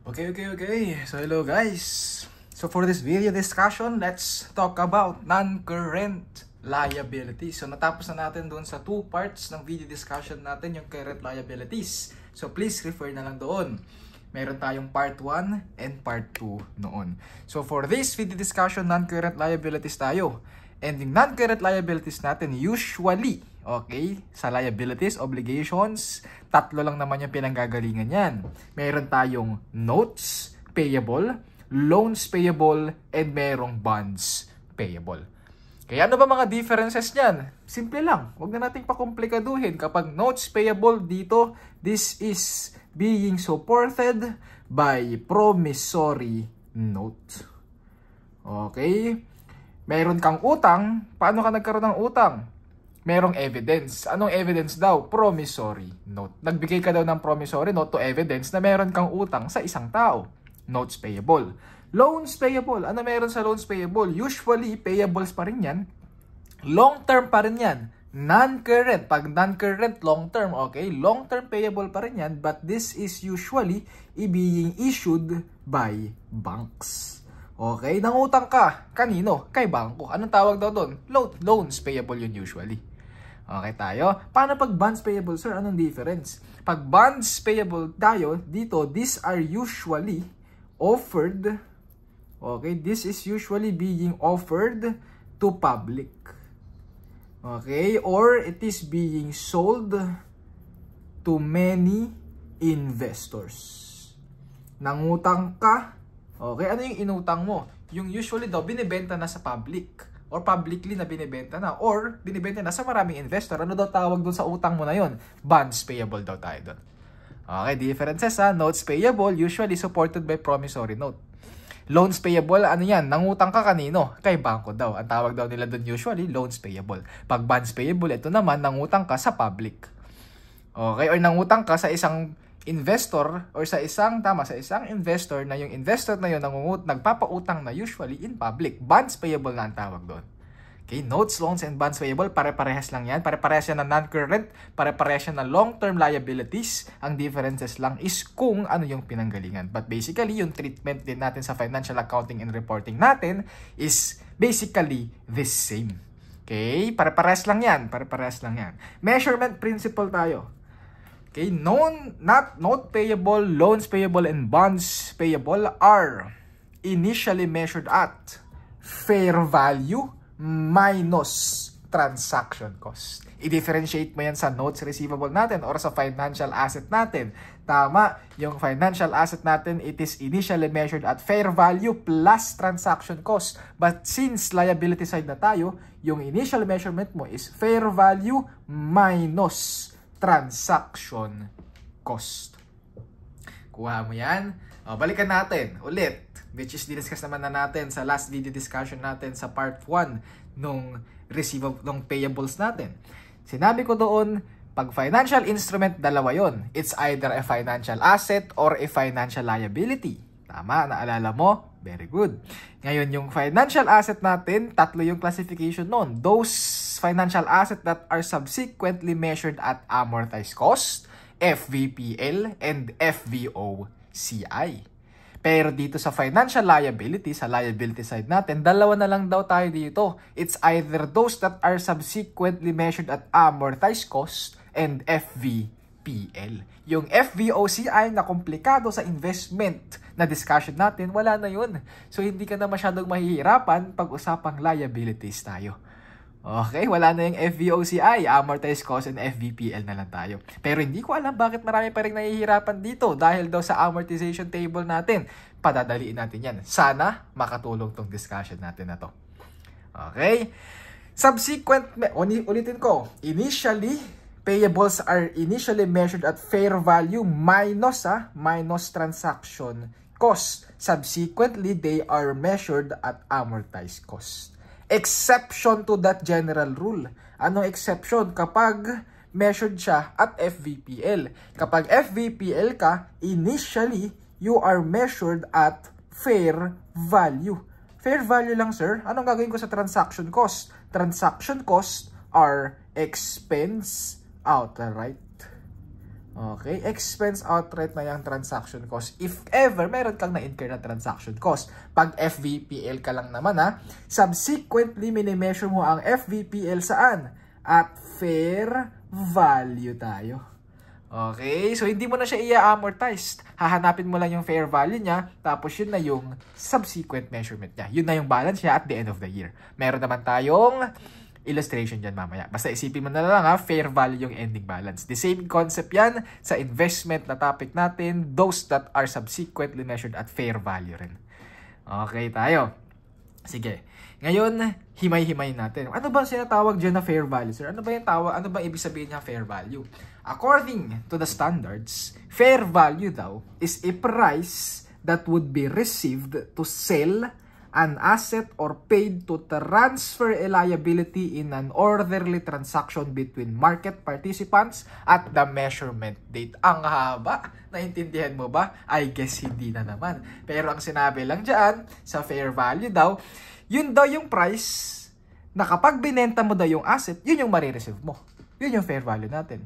Okay. So hello guys. So for this video discussion, let's talk about non-current liabilities. So natapos na natin doon sa 2 parts ng video discussion natin yung current liabilities. So please refer na lang doon. Meron tayong part 1 and part 2 noon. So for this video discussion, non-current liabilities tayo. And yung non-current liabilities natin usually, okay, sa liabilities, obligations, 3 lang naman yung pinanggagalingan yan. Meron tayong notes payable, loans payable, and merong bonds payable. Kaya ano ba mga differences niyan? Simple lang. Huwag na nating pakomplikaduhin. Kapag notes payable dito, this is being supported by promissory note. Okay? Meron kang utang. Paano ka nagkaroon ng utang? Merong evidence. Anong evidence daw? Promissory note. Nagbigay ka daw ng promissory note to evidence na meron kang utang sa isang tao. Notes payable. Loans payable. Ano meron sa loans payable? Usually, payables pa rin yan. Long term pa rin yan. Non-current. Pag non-current, long term. Okay? Long term payable pa rin yan. But this is usually being issued by banks. Okay? Nangutang ka. Kanino? Kay bangko. Anong tawag daw doon? Loans payable yun usually. Okay tayo? Paano pag bonds payable, sir? Anong difference? Pag bonds payable tayo, dito, these are usually offered. Okay? This is usually being offered to public. Okay? Or it is being sold to many investors. Nangutang ka. Okay, ano yung inutang mo? Yung usually daw, binibenta na sa public. Or publicly na binibenta na. Or binibenta na sa maraming investor. Ano daw tawag doon sa utang mo na yon? Bonds payable daw tayo doon. Okay, differences ha. Notes payable, usually supported by promissory note. Loans payable, ano yan? Nangutang ka kanino? Kay bangko daw. Ang tawag daw nila doon usually, loans payable. Pag bonds payable, ito naman, nangutang ka sa public. Okay, or nangutang ka sa isang investor or sa isang investor na yung investor na yun nagpapautang na usually in public. Bonds payable na ang tawag doon. Okay, notes, loans, and bonds payable, pare-parehas lang yan. Pare-parehas yan na non-current, pare-parehas yan na long-term liabilities. Ang differences lang is kung ano yung pinanggalingan. But basically, yung treatment din natin sa financial accounting and reporting natin is basically the same. Okay, pare-parehas lang yan. Pare-parehas lang yan. Measurement principle tayo. Okay, note payable, loans payable, and bonds payable are initially measured at fair value minus transaction cost. I-differentiate mo yan sa notes receivable natin or sa financial asset natin. Tama, yung financial asset natin, it is initially measured at fair value plus transaction cost. But since liability side na tayo, yung initial measurement mo is fair value minus transaction cost. Kuha mo yan. O, balikan natin ulit. Which is discuss naman na natin sa last video discussion natin sa part 1 nung payables natin. Sinabi ko doon, pag financial instrument, dalawa yon. It's either a financial asset or a financial liability. Tama, naalala mo? Very good. Ngayon, yung financial asset natin, 3 yung classification nun. Those financial assets that are subsequently measured at amortized cost, FVPL, and FVOCI. Pero dito sa financial liability, sa liability side natin, 2 na lang daw tayo dito. It's either those that are subsequently measured at amortized cost and FVPL. Yung FVOCI na komplikado sa investment na discussion natin, wala na yun. So, hindi ka na masyadong mahihirapan pag usapang liabilities tayo. Okay, wala na yung FVOCI, amortized cost, and FVPL na lang tayo. Pero hindi ko alam bakit marami pa rin nahihirapan dito dahil daw sa amortization table natin. Padadaliin natin yan. Sana makatulong tong discussion natin na to. Okay? Subsequent, ulitin ko, initially, payables are initially measured at fair value minus transaction cost. Subsequently, they are measured at amortized cost. Exception to that general rule. Anong exception? Kapag measured siya at FVPL. Kapag FVPL ka, initially, you are measured at fair value. Fair value lang, sir. Anong gagawin ko sa transaction cost? Transaction cost are expense outright. Okay, expense outright na yung transaction cost. If ever, meron kang na-incur na transaction cost. Pag FVPL ka lang naman subsequently, minimeasure mo ang FVPL saan? At fair value tayo. Okay, so hindi mo na siya i-amortize. Hahanapin mo lang yung fair value niya, tapos yun na yung subsequent measurement niya. Yun na yung balance niya at the end of the year. Meron naman tayong illustration dyan mamaya. Basta isipin mo na lang fair value yung ending balance. The same concept yan sa investment na topic natin, those that are subsequently measured at fair value rin. Okay tayo. Sige. Ngayon, himay-himay natin. Ano ba sinatawag dyan na fair value, sir? Ano ba ibig sabihin niya fair value? According to the standards, fair value daw is a price that would be received to sell an asset or paid to transfer a liability in an orderly transaction between market participants at the measurement date. Ang haba. Naintindihan mo ba? I guess hindi na naman. Pero ang sinabi lang dyan, sa fair value daw, yun daw yung price na kapag binenta mo daw yung asset, yun yung marireceive mo. Yun yung fair value natin.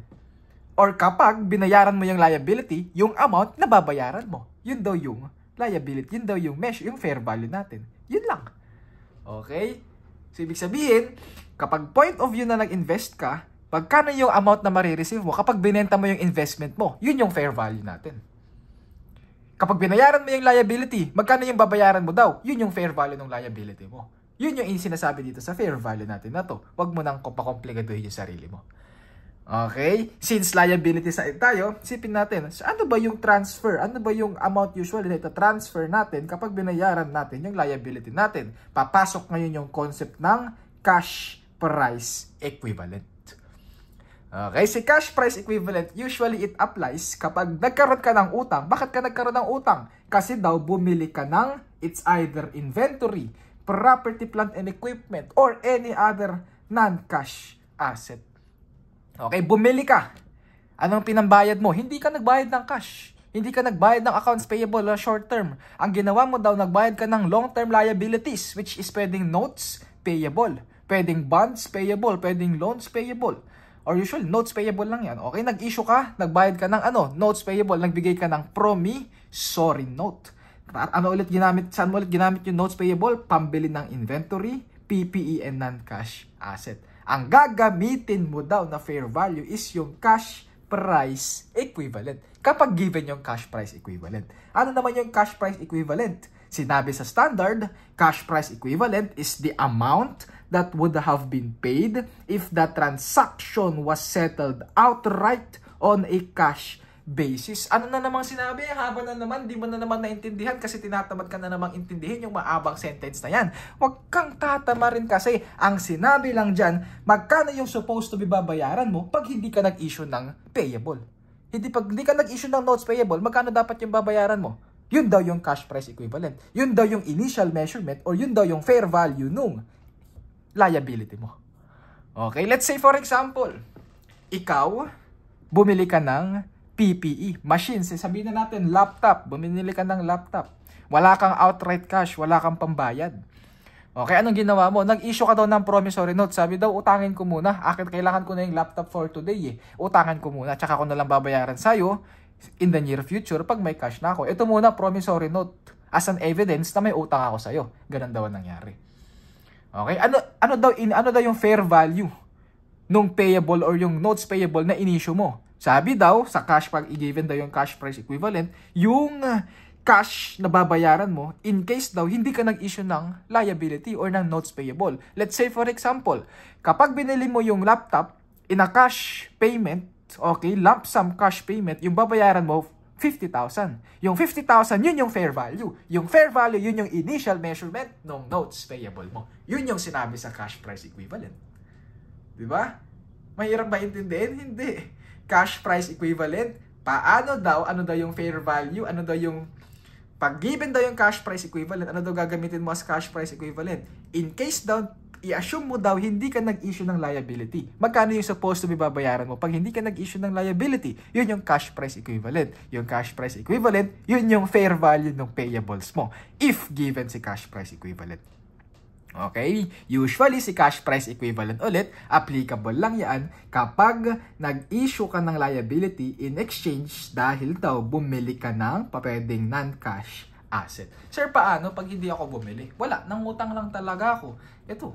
Or kapag binayaran mo yung liability, yung amount na babayaran mo. Yun daw yung liability. Yun daw yung measure, yung fair value natin. Yun lang. Okay? So, ibig sabihin, kapag point of view na nag-invest ka, pagkano yung amount na marireceive mo, kapag binenta mo yung investment mo, yun yung fair value natin. Kapag binayaran mo yung liability, magkano yung babayaran mo daw, yun yung fair value ng liability mo. Yun yung sinasabi dito sa fair value natin na to. Huwag mo nang pakomplikaduhin yung sarili mo. Okay? Since liability side tayo, isipin natin, ano ba yung transfer? Ano ba yung amount usually na ita-transfer natin kapag binayaran natin yung liability natin? Papasok ngayon yung concept ng cash price equivalent. Okay, si cash price equivalent, usually it applies kapag nagkaroon ka ng utang. Bakit ka nagkaroon ng utang? Kasi daw bumili ka ng, it's either inventory, property, plant, and equipment, or any other non-cash asset. Okay, bumili ka. Anong pinambayad mo? Hindi ka nagbayad ng cash. Hindi ka nagbayad ng accounts payable or short term. Ang ginawa mo daw, nagbayad ka ng long-term liabilities, which is pwedeng notes payable, pwedeng bonds payable, pwedeng loans payable. Or usually, notes payable lang yan. Okay, nag-issue ka, nagbayad ka ng notes payable, nagbigay ka ng promissory note. At saan mo ulit ginamit yung notes payable? Pambili ng inventory, PPE, and non-cash asset. Ang gagamitin mo daw na fair value is yung cash price equivalent. Kapag given yung cash price equivalent. Ano naman yung cash price equivalent? Sinabi sa standard, cash price equivalent is the amount that would have been paid if the transaction was settled outright on a cash basis. Ano na namang sinabi? Haba na naman, di mo na naman naintindihan kasi tinatamad ka na namang intindihin yung maabang sentence na yan. Huwag kang tatama rin kasi ang sinabi lang dyan, magkano yung supposed to be babayaran mo pag hindi ka nag-issue ng payable. Pag hindi ka nag-issue ng notes payable, magkano dapat yung babayaran mo? Yun daw yung cash price equivalent. Yun daw yung initial measurement or yun daw yung fair value nung liability mo. Okay, let's say for example, ikaw, bumili ka ng PPE, machines, sabihin na natin laptop, bumili ka ng laptop. Wala kang outright cash, wala kang pambayad. Okay, anong ginawa mo? Nag-issue ka daw ng promissory note. Sabi daw, utangin ko muna. Kailangan ko na yung laptop for today Utangin ko muna, tsaka ko na lang babayaran sa'yo in the near future pag may cash na ako. Ito muna, promissory note as an evidence na may utang ako sa'yo. Ganun daw ang nangyari. Okay, ano daw yung fair value nung payable or yung notes payable na in-issue mo? Sabi daw, sa cash, pag i-given daw yung cash price equivalent, yung cash na babayaran mo, in case daw hindi ka nag-issue ng liability or ng notes payable. Let's say for example, kapag binili mo yung laptop in a cash payment, okay, lump sum cash payment, yung babayaran mo, 50,000. Yung 50,000, yun yung fair value. Yung fair value, yun yung initial measurement ng notes payable mo. Yun yung sinabi sa cash price equivalent. Diba? Mahirap ba intindihin? Hindi. Cash price equivalent, paano daw, ano daw yung fair value, ano daw yung, pag given daw yung cash price equivalent, ano daw gagamitin mo as cash price equivalent? In case daw, i-assume mo daw, hindi ka nag-issue ng liability. Magkano yung supposed to be babayaran mo? Pag hindi ka nag-issue ng liability, yun yung cash price equivalent. Yung cash price equivalent, yun yung fair value ng payables mo, if given si cash price equivalent. Okay? Usually, si cash price equivalent ulit, applicable lang yan kapag nag-issue ka ng liability in exchange dahil daw bumili ka ng pwedeng non-cash asset. Sir, paano pag hindi ako bumili? Wala, nangutang lang talaga ako. Ito,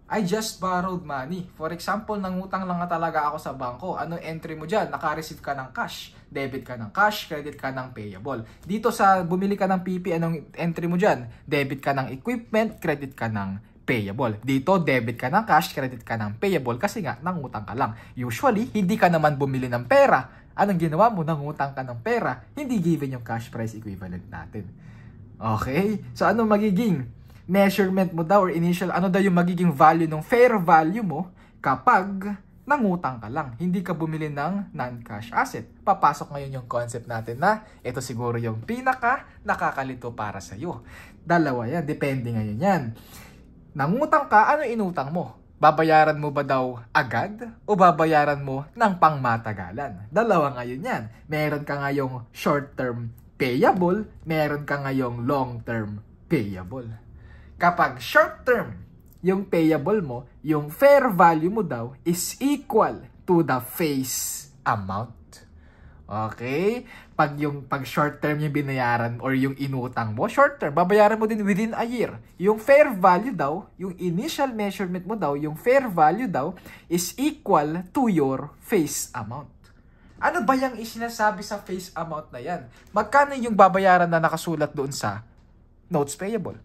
I just borrowed money. For example, nangutang lang talaga ako sa bangko. Ano entry mo dyan? Naka-receive ka ng cash. Debit ka ng cash, credit ka ng payable. Dito sa bumili ka ng PP, anong entry mo dyan? Debit ka ng equipment, credit ka ng payable. Dito, debit ka ng cash, credit ka ng payable kasi nga, nangutang ka lang. Usually, hindi ka naman bumili ng pera. Anong ginawa mo? Nangutang ka ng pera. Hindi given yung cash price equivalent natin. Okay? So, ano magiging measurement mo daw or initial, ano daw yung magiging value ng fair value mo kapag nangutang ka lang. Hindi ka bumili ng non-cash asset. Papasok ngayon yung concept natin na ito siguro yung pinaka nakakalito para sa iyo. Dalawa yan. Depende ngayon yan. Nangutang ka, ano inutang mo? Babayaran mo ba daw agad o babayaran mo ng pangmatagalan? Dalawa ngayon yan. Meron ka ngayong short-term payable, meron ka ngayong long-term payable. Kapag short-term yung payable mo, yung fair value mo daw is equal to the face amount. Okay? Pag short-term yung binayaran or yung inutang mo, short-term, babayaran mo din within a year. Yung fair value daw, yung initial measurement mo daw, yung fair value daw is equal to your face amount. Ano ba yung isinasabi sa face amount na yan? Magkano yung babayaran na nakasulat doon sa notes payable?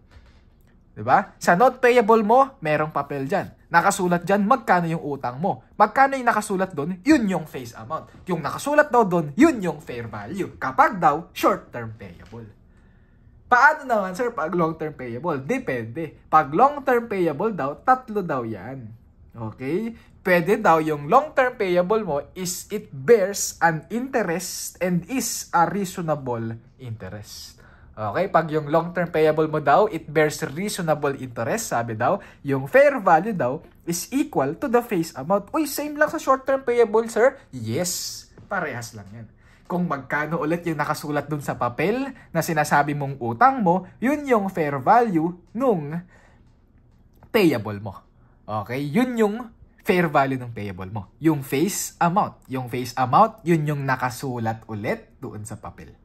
Diba? Sa note payable mo, merong papel dyan. Nakasulat dyan, magkano yung utang mo. Magkano yung nakasulat doon, yun yung face amount. Yung nakasulat daw doon, yun yung fair value. Kapag daw, short-term payable. Paano naman, sir, pag long-term payable? Depende. Pag long-term payable daw, tatlo daw yan. Okay? Pwede daw yung long-term payable mo is it bears an interest and is a reasonable interest. Okay, pag yung long-term payable mo daw, it bears reasonable interest, sabi daw, yung fair value daw is equal to the face amount. Uy, same lang sa short-term payable, sir? Yes, parehas lang yan. Kung magkano ulit yung nakasulat dun sa papel na sinasabi mong utang mo, yun yung fair value nung payable mo. Okay, yun yung fair value ng payable mo. Yung face amount. Yung face amount, yun yung nakasulat ulit doon sa papel.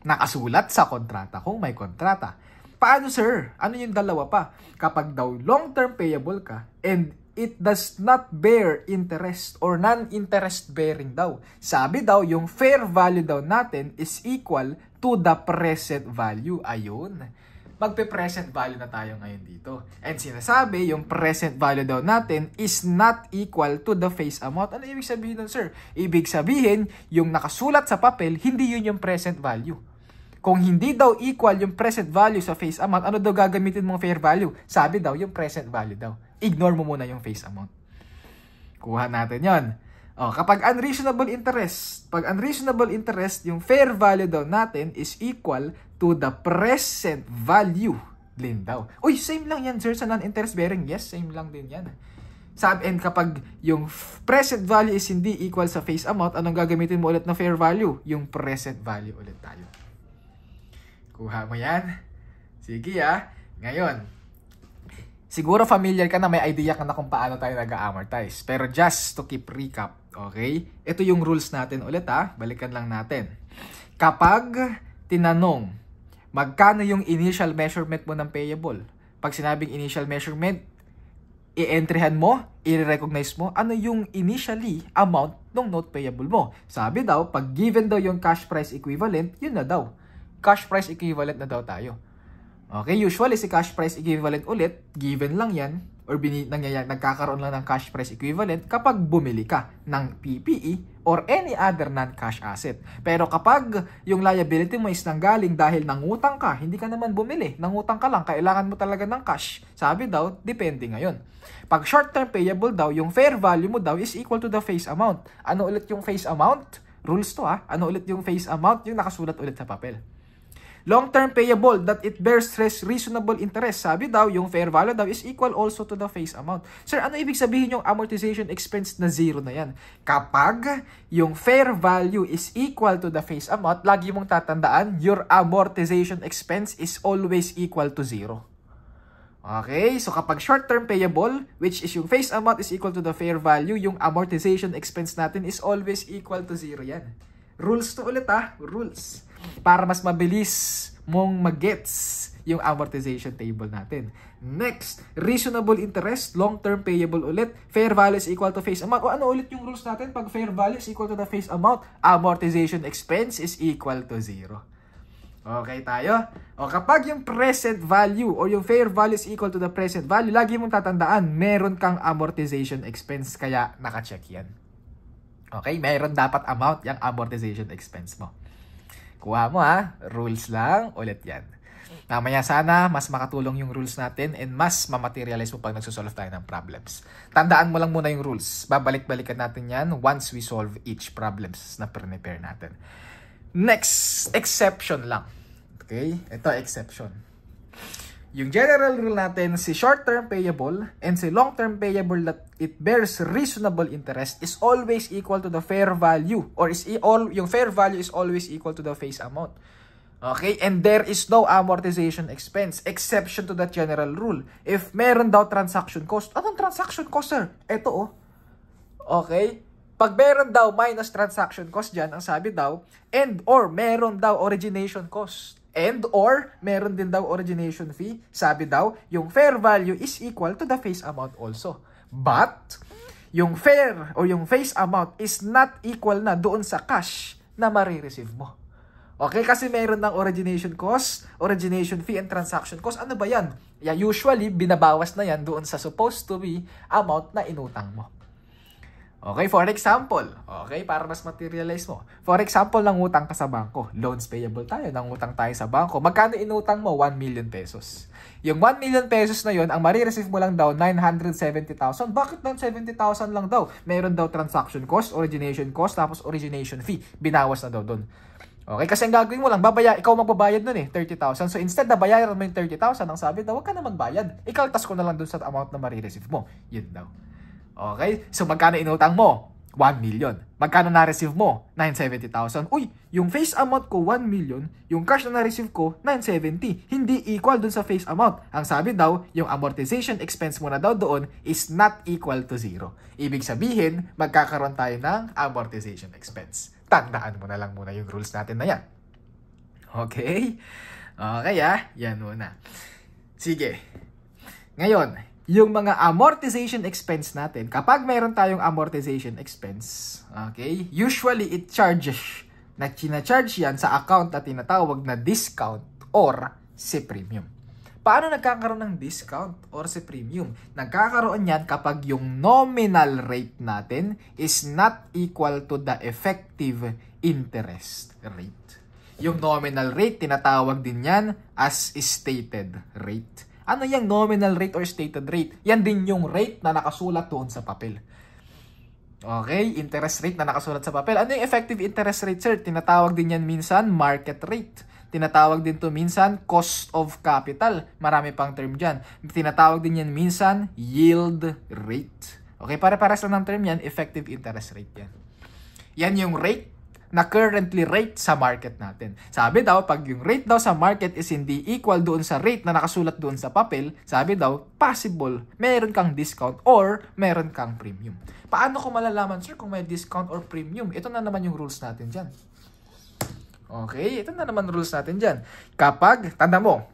Nakasulat sa kontrata kung may kontrata. Paano, sir? Ano yung dalawa pa? Kapag daw long-term payable ka and it does not bear interest or non-interest bearing daw. Sabi daw, yung fair value daw natin is equal to the present value. Ayun. Magpe-present value na tayo ngayon dito. And sinasabi, yung present value daw natin is not equal to the face amount. Ano ibig sabihin nun, sir? Ibig sabihin, yung nakasulat sa papel, hindi yun yung present value. Kung hindi daw equal yung present value sa face amount, ano daw gagamitin mong fair value? Sabi daw, yung present value daw. Ignore mo muna yung face amount. Kuha natin yon. Kapag unreasonable interest, yung fair value daw natin is equal to the present value din daw. Uy, same lang yan, sir, sa non-interest bearing. Yes, same lang din yan. And kapag yung present value is hindi equal sa face amount, anong gagamitin mo ulit na fair value? Yung present value ulit tayo. Kuha mo yan. Sige Ngayon, siguro familiar ka na, may idea ka na kung paano tayo nag-amortize. Pero just to keep recap, okay? Ito yung rules natin ulit Balikan lang natin. Kapag tinanong, magkano yung initial measurement mo ng payable? Pag sinabing initial measurement, i-entryhan mo, i-recognize mo, ano yung initially amount ng note payable mo. Sabi daw, pag given daw yung cash price equivalent, yun na daw. Cash price equivalent na daw tayo. Okay, usually si cash price equivalent ulit, given lang yan, or nagkakaroon lang ng cash price equivalent kapag bumili ka ng PPE or any other non-cash asset. Pero kapag yung liability mo is nanggaling dahil nangutang ka, hindi ka naman bumili, nangutang ka lang, kailangan mo talaga ng cash. Sabi daw, depende ngayon. Pag short-term payable daw, yung fair value mo daw is equal to the face amount. Ano ulit yung face amount? Rules to Ano ulit yung face amount? Yung nakasulat ulit sa papel. Long-term payable that it bears reasonable interest. Sabi daw, yung fair value daw is equal also to the face amount. Sir, ano ibig sabihin yung amortization expense na zero na yan? Kapag yung fair value is equal to the face amount, lagi mong tatandaan, your amortization expense is always equal to zero. Okay, so kapag short-term payable, which is yung face amount is equal to the fair value, yung amortization expense natin is always equal to 0 yan. Rules to ulit rules. Para mas mabilis mong mag-gets yung amortization table natin. Next, reasonable interest, long-term payable ulit, fair value is equal to face amount. O ano ulit yung rules natin? Pag fair value is equal to the face amount, amortization expense is equal to 0. Okay tayo? O kapag yung present value or yung fair value is equal to the present value, lagi mong tatandaan, meron kang amortization expense, kaya naka-check yan. Okay? Meron dapat amount yung amortization expense mo. Kuha mo rules lang, ulit yan. Mamaya sana, mas makatulong yung rules natin and mas mamaterialize mo pag nagsosolve tayo ng problems. Tandaan mo lang muna yung rules. Babalik-balikan natin yan once we solve each problems na prepare natin. Next, exception lang. Okay? Ito, exception. Yung general rule natin, si short-term payable and si long-term payable that it bears reasonable interest is always equal to the fair value, or yung fair value is always equal to the face amount. Okay? And there is no amortization expense, exception to that general rule. If meron daw transaction cost, anong transaction cost, sir? Ito, Okay? Pag meron daw minus transaction cost dyan, ang sabi daw, and or meron daw origination cost. And or meron din daw origination fee. Sabi daw, yung fair value is equal to the face amount also. But, yung fair o yung face amount is not equal na doon sa cash na marireceive mo. Okay? Kasi meron ng origination cost, origination fee, and transaction cost. Ano ba yan? Yeah, usually, binabawas na yan doon sa supposed to be amount na inutang mo. Okay, for example, okay, para mas materialize mo. For example, nangutang ka sa bangko. Loans payable tayo, nangutang tayo sa bangko. Magkano inutang mo? 1 million pesos. Yung 1 million pesos na yun, ang marireceive mo lang daw, 970,000. Bakit 970,000 lang daw? Meron daw transaction cost, origination cost, tapos origination fee. Binawas na daw doon. Okay, kasi ang gagawin mo lang, ikaw magbabayad nun 30,000. So instead na bayaran mo yung 30,000, ang sabi daw, huwag ka na magbayad. Ikaltas ko na lang doon sa amount na marireceive mo. Yun daw. Okay? So, magkano inutang mo? 1 million. Magkano na-receive mo? 970,000. Uy, yung face amount ko, 1 million. Yung cash na na-receive ko, 970. Hindi equal dun sa face amount. Ang sabi daw, yung amortization expense mo na daw doon is not equal to 0. Ibig sabihin, magkakaroon tayo ng amortization expense. Tandaan mo na lang muna yung rules natin na yan. Okay? Okay yan muna. Sige. Ngayon, yung mga amortization expense natin, kapag mayroon tayong amortization expense, okay, usually it charges, charge yan sa account na tinatawag na discount or si premium. Paano nagkakaroon ng discount or si premium? Nagkakaroon yan kapag yung nominal rate natin is not equal to the effective interest rate. Yung nominal rate, tinatawag din yan as stated rate. Ano yung nominal rate or stated rate? Yan din yung rate na nakasulat doon sa papel. Okay? Interest rate na nakasulat sa papel. Ano yung effective interest rate, sir? Tinatawag din yan minsan market rate. Tinatawag din to minsan cost of capital. Marami pang term dyan. Tinatawag din yan minsan yield rate. Okay? Pare-pares lang ng term yan. Effective interest rate yan. Yan yung rate na currently rate sa market natin. Sabi daw, pag yung rate daw sa market is hindi equal doon sa rate na nakasulat doon sa papel, sabi daw, possible, meron kang discount or meron kang premium. Paano ko malalaman, sir, kung may discount or premium? Ito na naman yung rules natin dyan. Okay, ito na naman rules natin dyan. Kapag, tanda mo,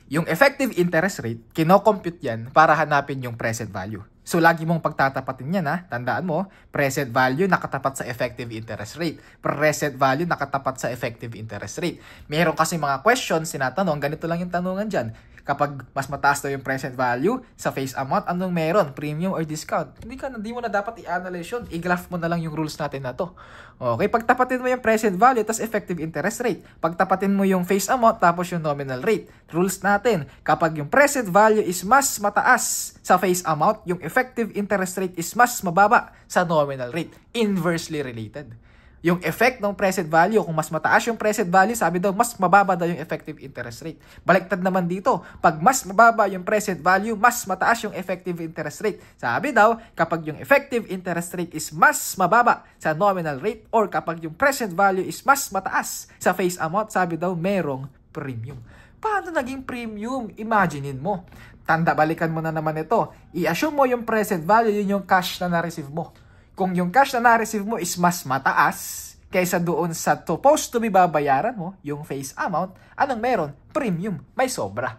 yung effective interest rate, kinocompute yan para hanapin yung present value. So, lagi mong pagtatapatin yan, Tandaan mo, present value nakatapat sa effective interest rate. Present value nakatapat sa effective interest rate. Meron kasi mga questions, sinatanong, ganito lang yung tanungan dyan. Kapag mas mataas daw yung present value sa face amount, anong meron? Premium or discount? Hindi mo na dapat i-analyze yun. I-graph mo na lang yung rules natin na to. Okay, pagtapatin mo yung present value, tas effective interest rate. Pagtapatin mo yung face amount, tapos yung nominal rate. Rules natin, kapag yung present value is mas mataas sa face amount, yung effective interest rate is mas mababa sa nominal rate. Inversely related. Yung effect ng present value, kung mas mataas yung present value, sabi daw, mas mababa daw yung effective interest rate. Baliktad naman dito, pag mas mababa yung present value, mas mataas yung effective interest rate. Sabi daw, kapag yung effective interest rate is mas mababa sa nominal rate, or kapag yung present value is mas mataas sa face amount, sabi daw, merong premium. Paano naging premium? Imaginein mo. Balikan mo na naman ito. I-assume mo yung present value, yun yung cash na na-receive mo. Kung yung cash na na-receive mo is mas mataas kaysa doon sa supposed to be babayaran mo, yung face amount, anong meron? Premium. May sobra.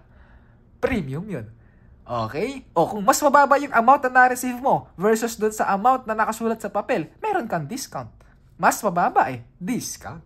Premium yun. Okay? O kung mas mababa yung amount na na-receive mo versus doon sa amount na nakasulat sa papel, meron kang discount. Mas mababa discount.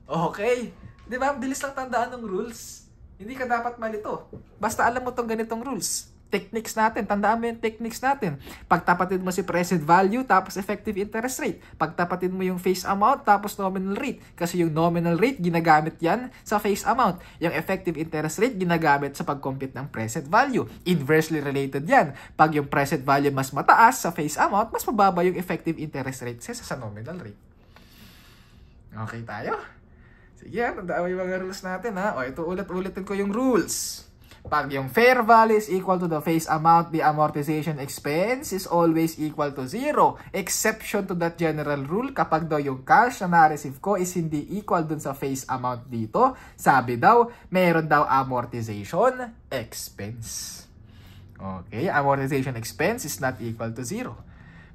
Okay? Di ba? Bilis lang tandaan ng rules. Hindi ka dapat malito. Basta alam mo tong ganitong rules. Techniques natin. Tandaan mo yung techniques natin. Pagtapatin mo si present value tapos effective interest rate. Pagtapatin mo yung face amount tapos nominal rate. Kasi yung nominal rate, ginagamit yan sa face amount. Yung effective interest rate, ginagamit sa pag-compute ng present value. Inversely related yan. Pag yung present value mas mataas sa face amount, mas mababa yung effective interest rate sa nominal rate. Okay tayo? Sige, tandaan mo yung mga rules natin ha. O, ito ulit-ulitin ko yung rules. Pag yung fair value is equal to the face amount, the amortization expense is always equal to 0. Exception to that general rule, kapag daw yung cash na na-receive ko is hindi equal dun sa face amount dito, sabi daw, meron daw amortization expense. Okay, amortization expense is not equal to 0.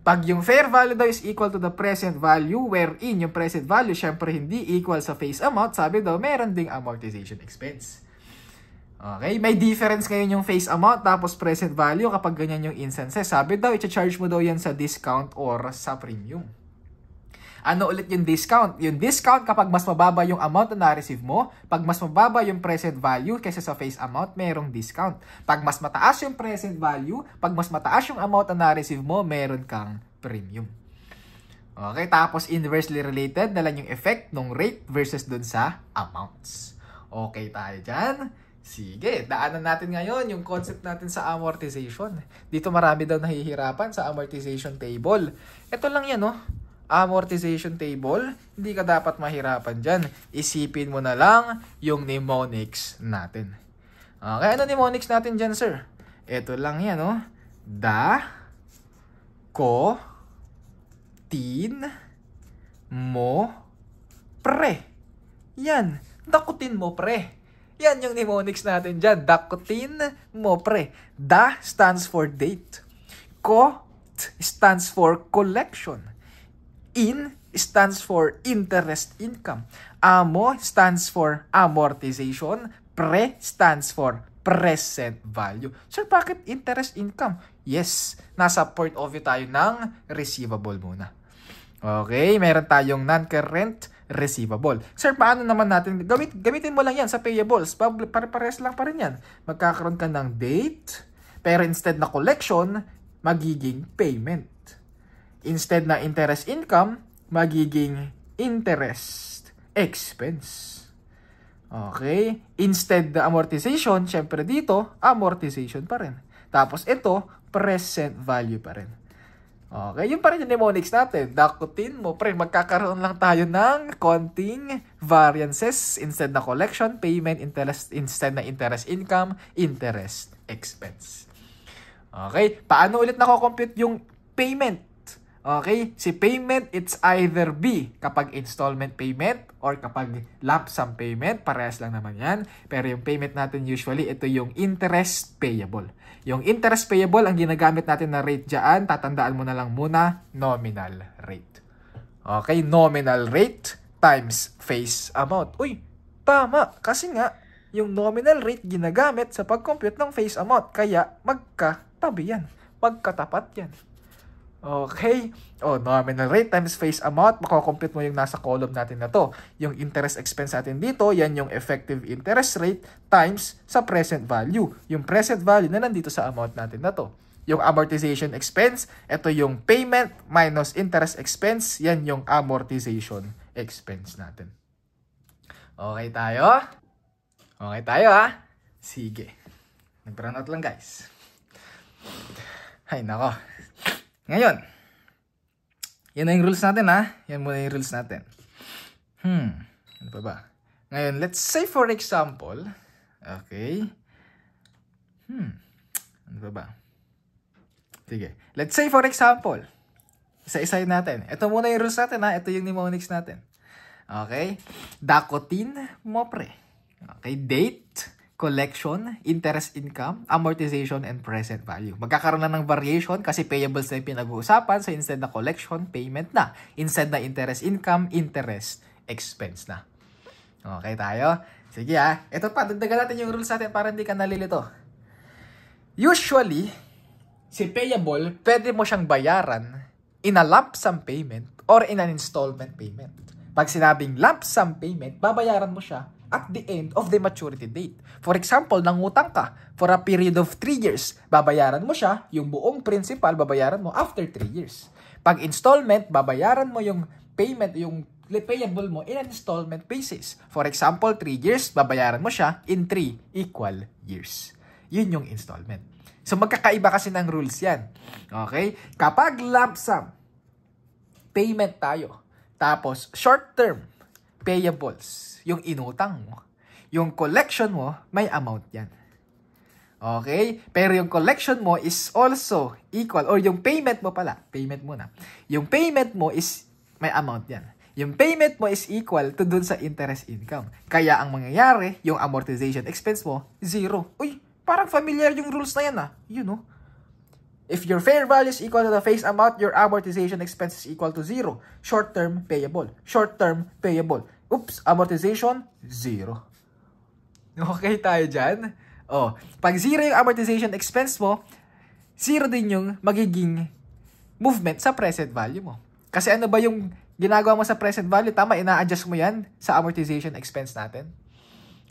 Pag yung fair value daw is equal to the present value, wherein yung present value syempre hindi equal sa face amount, sabi daw meron ding amortization expense. Okay, may difference ngayon yung face amount tapos present value kapag ganyan yung instances. Sabi daw, i-charge mo daw yan sa discount or sa premium. Ano ulit yung discount? Yung discount kapag mas mababa yung amount na na-receive mo, pag mas mababa yung present value kaysa sa face amount, merong discount. Pag mas mataas yung present value, pag mas mataas yung amount na na-receive mo, meron kang premium. Okay, tapos inversely related na lang yung effect ng rate versus dun sa amounts. Okay tayo dyan? Sige, daanan natin ngayon yung concept natin sa amortization. Dito marami daw nahihirapan sa amortization table. Ito lang yan, no? Amortization table, hindi ka dapat mahirapan dyan. Isipin mo na lang yung mnemonics natin. Okay, ano mnemonics natin dyan, sir? Ito lang yan, no? Da, ko, tin, mo, pre. Yan, dakutin mo, pre. Yan yung mnemonics natin dyan. Dakutin mo, pre. Da stands for date. Ko stands for collection. In stands for interest income. Amo stands for amortization. Pre stands for present value. Sir, bakit interest income? Yes, nasa point of view tayo ng receivable muna. Okay, meron tayong non-current receivable. Sir, paano naman natin? Gamitin mo lang yan sa payables. Pare-pares lang pa rin yan. Magkakaroon ka ng date, pero instead na collection, magiging payment. Instead na interest income, magiging interest expense. Okay? Instead na amortization, syempre dito, amortization pa rin. Tapos ito, present value pa rin. Okay? Yun pa rin yung mnemonics natin. Dakutin mo, pre, magkakaroon lang tayo ng konting variances. Instead na collection, payment, interest, instead na interest income, interest expense. Okay? Paano ulit nako-compute yung payment? Okay? Si payment, it's either B kapag installment payment or kapag lump sum payment. Parehas lang naman yan. Pero yung payment natin usually, ito yung interest payable. Yung interest payable, ang ginagamit natin na rate dyan, tatandaan mo na lang muna, nominal rate. Okay? Nominal rate times face amount. Uy, tama. Kasi nga, yung nominal rate ginagamit sa pag-compute ng face amount. Kaya, magkatabi yan. Magkatapat yan. Okay? O, nominal rate times face amount, makakompute mo yung nasa column natin na to. Yung interest expense natin dito, yan yung effective interest rate times sa present value. Yung present value na nandito sa amount natin na to. Yung amortization expense, ito yung payment minus interest expense, yan yung amortization expense natin. Okay tayo? Okay tayo ha? Sige. Nag-brown out lang guys. Ay nako. Ngayon, yan na yung rules natin ha. Yan muna yung rules natin. Ano pa ba? Ngayon, let's say for example, okay. Ano pa ba? Sige. Let's say for example, isa-isayin natin. Ito muna yung rules natin ha. Ito yung mnemonics natin. Okay. Dakutin mo pre. Okay. Date collection, interest income, amortization, and present value. Magkakaroon na ng variation kasi payables na yung pinag-uusapan. So instead na collection, payment na. Instead na interest income, interest expense na. Okay tayo? Sige ito pa, dagdagan natin yung rules natin para hindi ka nalilito. Usually, si payable, pwede mo siyang bayaran in a lump sum payment or in an installment payment. Pag sinabing lump sum payment, babayaran mo siya at the end of the maturity date. For example, nangutang ka for a period of 3 years, babayaran mo siya, yung buong principal, babayaran mo after 3 years. Pag installment, babayaran mo yung payment, yung payable mo in an installment basis. For example, 3 years, babayaran mo siya in 3 equal years. Yun yung installment. So, magkakaiba kasi ng rules yan. Okay? Kapag lump sum payment tayo, tapos short-term payables, yung inutang mo, yung collection mo, may amount yan. Okay? Pero yung collection mo is also equal, or yung payment mo pala, payment muna. Yung payment mo is, may amount yan. Yung payment mo is equal to dun sa interest income. Kaya ang mangyayari, yung amortization expense mo, 0. Uy, parang familiar yung rules na yan You know? If your fair value is equal to the face amount, your amortization expense is equal to 0. Short-term payable. Short-term payable. Oops, amortization, 0. Okay tayo dyan? Pag 0 yung amortization expense mo, 0 din yung magiging movement sa present value mo. Kasi ano ba yung ginagawa mo sa present value? Tama, ina-adjust mo yan sa amortization expense natin.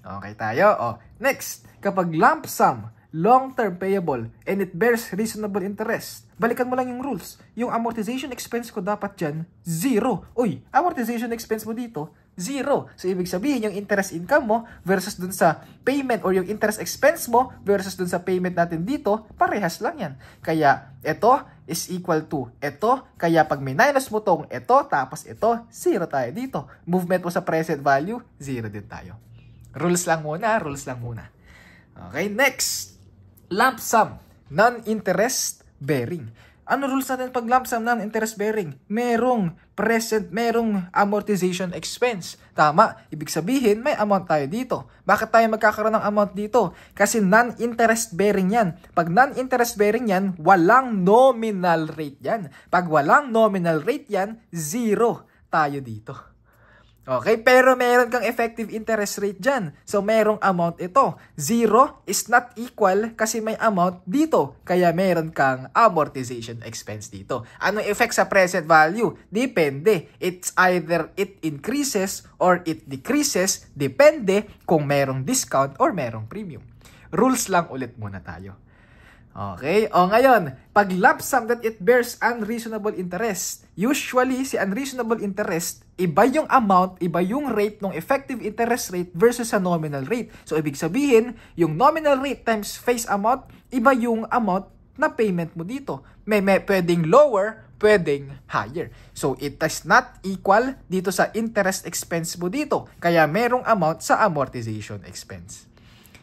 Okay tayo? Next, kapag lump sum, long-term payable, and it bears reasonable interest, balikan mo lang yung rules. Yung amortization expense ko dapat dyan, 0. Uy, amortization expense mo dito, 0. So, ibig sabihin, yung interest income mo versus dun sa payment or yung interest expense mo versus dun sa payment natin dito, parehas lang yan. Kaya, ito is equal to ito. Kaya, pag may minus mo tong ito, tapos ito, 0 tayo dito. Movement mo sa present value, 0 din tayo. Rules lang muna, rules lang muna. Okay, next. Lump sum, non-interest bearing. Ano rules natin pag lump sum, non-interest bearing? Merong amortization expense. Tama, ibig sabihin may amount tayo dito. Bakit tayo magkakaroon ng amount dito? Kasi non-interest bearing yan. Pag non-interest bearing yan, walang nominal rate yan. Pag walang nominal rate yan, 0 tayo dito. Okay, pero meron kang effective interest rate dyan. So, merong amount ito. 0 is not equal kasi may amount dito. Kaya meron kang amortization expense dito. Anong effect sa present value? Depende. It's either it increases or it decreases. Depende kung merong discount or merong premium. Rules lang ulit muna tayo. Okay? Ngayon, pag lump sum that it bears unreasonable interest, usually, si unreasonable interest, iba yung amount, iba yung rate ng effective interest rate versus sa nominal rate. So, ibig sabihin, yung nominal rate times face amount, iba yung amount na payment mo dito. May pwedeng lower, pwedeng higher. So, it is not equal dito sa interest expense mo dito. Kaya, merong amount sa amortization expense.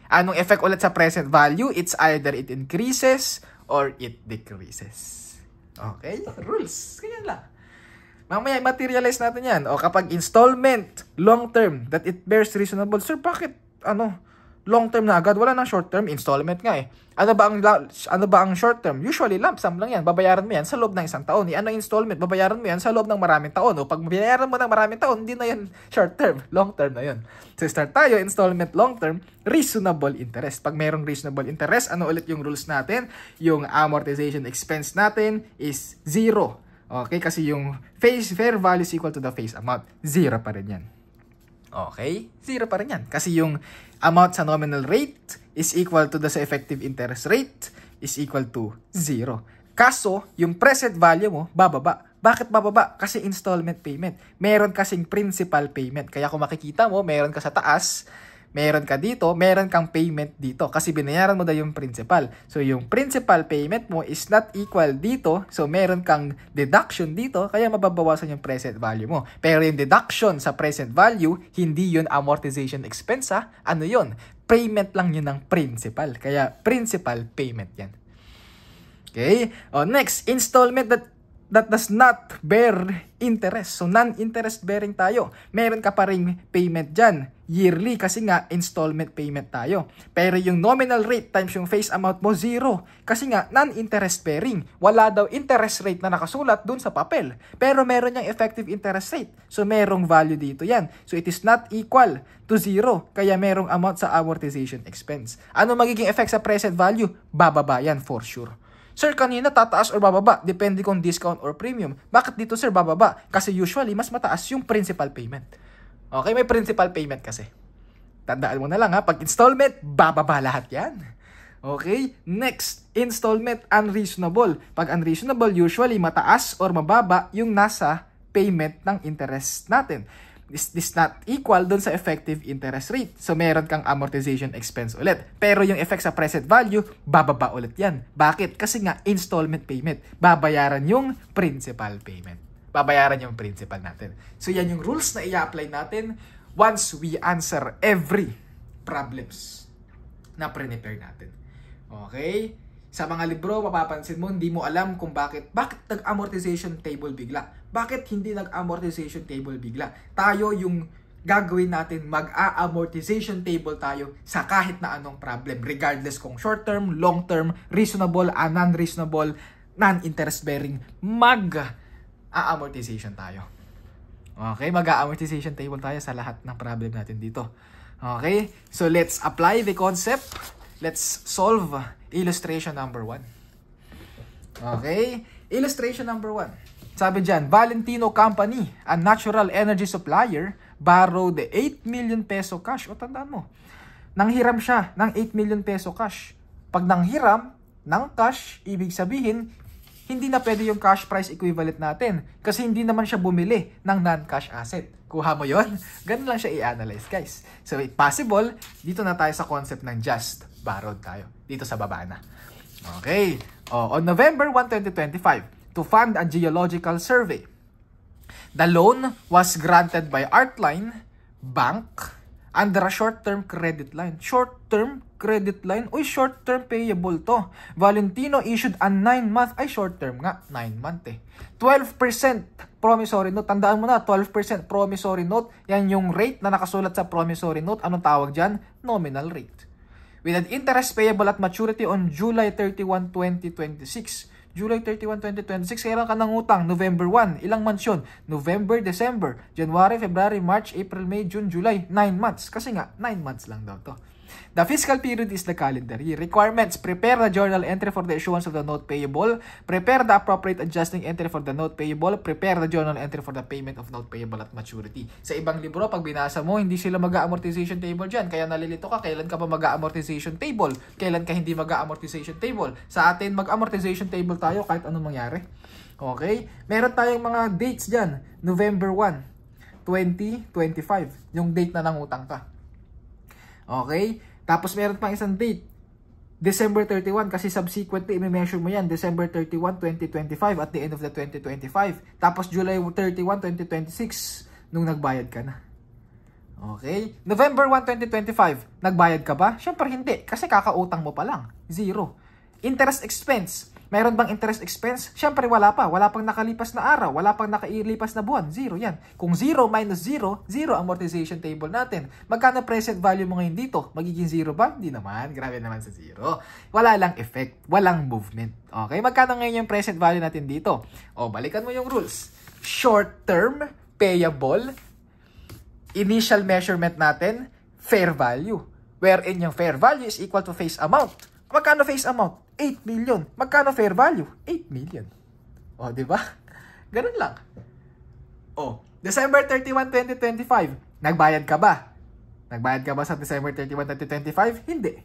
Anong effect ulit sa present value? It's either it increases or it decreases. Okay? Rules. Ganyan lang. Mamaya, materialize natin yan. Kapag installment, long term, that it bears reasonable. Sir, bakit, long term na agad? Wala nang short term, installment nga eh. Ano ba ang short term? Usually, lump sum lang yan. Babayaran mo yan sa loob ng isang taon. Ano installment? Babayaran mo yan sa loob ng maraming taon. Pag babayaran mo ng maraming taon, hindi na yan short term. Long term na yan. So, start tayo, installment, long term, reasonable interest. Pag mayroong reasonable interest, ano ulit yung rules natin? Yung amortization expense natin is 0. Okay? Kasi yung fair value is equal to the face amount. 0 pa rin yan. Okay? 0 pa rin yan. Kasi yung amount sa nominal rate is equal to the effective interest rate is equal to 0. Kaso, yung present value mo, bababa. Bakit bababa? Kasi installment payment. Meron kasing principal payment. Kaya kung makikita mo, meron ka sa taas, meron ka dito, meron kang payment dito. Kasi binayaran mo na yung principal. So, yung principal payment mo is not equal dito. So, meron kang deduction dito. Kaya mababawasan yung present value mo. Pero yung deduction sa present value, hindi yun amortization expense ha. Ano yun? Payment lang yun ng principal. Kaya principal payment yan. Okay? Next, installment that that does not bear interest. So, non-interest bearing tayo. Meron ka pa ring payment dyan. Yearly kasi nga installment payment tayo. Pero yung nominal rate times yung face amount mo, 0. Kasi nga non-interest bearing. Wala daw interest rate na nakasulat dun sa papel. Pero meron yung effective interest rate. So, merong value dito yan. So, it is not equal to 0. Kaya merong amount sa amortization expense. Ano magiging effect sa present value? Bababa yan for sure. Sir, kanina tataas or bababa? Depende kung discount or premium. Bakit dito, sir, bababa? Kasi usually, mas mataas yung principal payment. Okay, may principal payment kasi. Tandaan mo na lang ha, pag installment, bababa lahat yan. Okay, next, installment unreasonable. Pag unreasonable, usually mataas or mababa yung nasa payment ng interest natin. This not equal dun sa effective interest rate. So, meron kang amortization expense ulit. Pero yung effect sa present value, bababa ulit yan. Bakit? Kasi nga, installment payment. Babayaran yung principal payment. Babayaran yung principal natin. So, yan yung rules na i-apply natin once we answer every problems na prepare natin. Okay? Sa mga libro, mapapansin mo, hindi mo alam kung bakit nag-amortization table bigla. Bakit hindi nag-amortization table bigla? Tayo yung gagawin natin, mag-a-amortization table tayo sa kahit na anong problem. Regardless kung short-term, long-term, reasonable, non-reasonable, non-interest bearing, mag-a-amortization tayo. Okay, mag-a-amortization table tayo sa lahat ng problem natin dito. Okay, so let's apply the concept. Let's solve illustration number 1. Okay, illustration number 1. Sabi dyan, Valentino Company, a natural energy supplier, borrowed 8 million peso cash. O tandaan mo, nanghiram siya ng 8 million peso cash. Pag nanghiram ng cash, ibig sabihin, hindi na pwede yung cash price equivalent natin. Kasi hindi naman siya bumili ng non-cash asset. Kuha mo yon. Ganun lang siya i-analyze, guys. So, if possible, dito na tayo sa concept ng just borrowed tayo. Dito sa baba na. Okay. On November 1, 2025, to fund a geological survey, the loan was granted by Artline Bank under a short-term credit line. Short-term credit line? Uy, short-term payable to. Valentino issued a 9-month, ay short-term nga, 9-month eh. 12% promissory note. Tandaan mo na, 12% promissory note. Yan yung rate na nakasulat sa promissory note. Anong tawag dyan? Nominal rate. With an interest payable at maturity on July 31, 2026. July 31, 2026, kailan ka nangutang? November 1. Ilang months yun? November, December, January, February, March, April, May, June, July. 9 months. Kasi nga, 9 months lang daw to. The fiscal period is the calendar year. Requirements: prepare the journal entry for the issuance of the note payable. Prepare the appropriate adjusting entry for the note payable. Prepare the journal entry for the payment of note payable at maturity. Sa ibang libro, pag binasa mo, hindi sila mag-amortization table dyan. Kaya nalilito ka, kailan ka ba mag-amortization table? Kailan ka hindi mag-amortization table? Sa atin, mag-amortization table tayo kahit anong mangyari. Okay? Meron tayong mga dates dyan. November 1, 2025. Yung date na nangutang ka. Okay? Tapos meron pang isang date. December 31 kasi subsequently i-measure mo yan. December 31, 2025 at the end of the 2025. Tapos July 31, 2026 nung nagbayad ka na. Okay? November 1, 2025, nagbayad ka ba? Siyempre hindi kasi kakautang mo pa lang. 0. Interest expense. Meron bang interest expense? Siyempre wala pa. Wala pang nakalipas na araw. Wala pang nakailipas na buwan. 0 yan. Kung 0 minus 0, 0 amortization table natin. Magkano present value mo ngayon dito? Magiging 0 ba? Hindi naman. Grabe naman sa 0. Wala lang effect. Walang movement. Okay? Magkano ngayon yung present value natin dito? O, balikan mo yung rules. Short term, payable, initial measurement natin, fair value. Wherein yung fair value is equal to face amount. Magkano face amount? 8 million. Magkano fair value? 8 million. O, di ba? Ganun lang. O, December 31, 2025. Nagbayad ka ba? Nagbayad ka ba sa December 31, 2025? Hindi.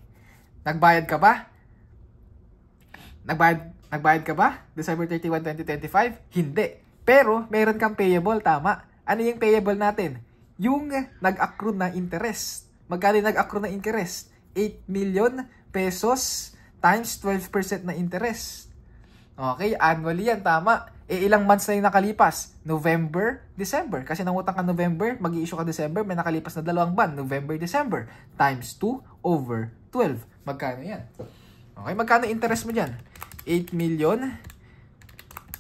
Nagbayad ka ba? Nagbayad ka ba? December 31, 2025? Hindi. Pero, meron kang payable, tama. Ano yung payable natin? Yung nag-accrue na interest. Magkano nag-accrue na interest? 8 million pesos times 12% na interest. Okay, annually yan, tama. Ilang months na yung nakalipas? November, December. Kasi nangutang ka November, mag-i-issue ka December, may nakalipas na 2 buwan. November, December. Times 2 over 12. Magkano yan? Okay, magkano interest mo dyan? 8 million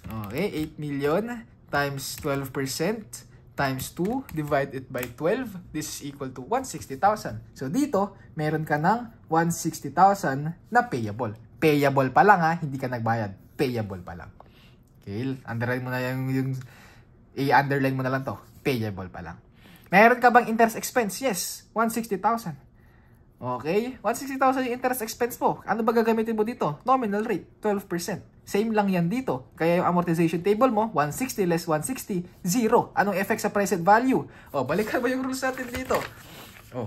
Okay, 8 million times 12% times 2, divide it by 12. This is equal to 160,000. So dito, meron ka ng 160,000 na payable. Payable pa lang ha, hindi ka nagbayad. Payable pa lang. Okay, underline mo na yung i-underline mo na lang to. Payable pa lang. Meron ka bang interest expense? Yes, 160,000. Okay, 160,000 yung interest expense mo. Ano ba gagamitin mo dito? Nominal rate, 12%. Same lang yan dito. Kaya yung amortization table mo, 160 less 160, 0. Anong effect sa present value? O, balikan mo yung rules natin dito. O,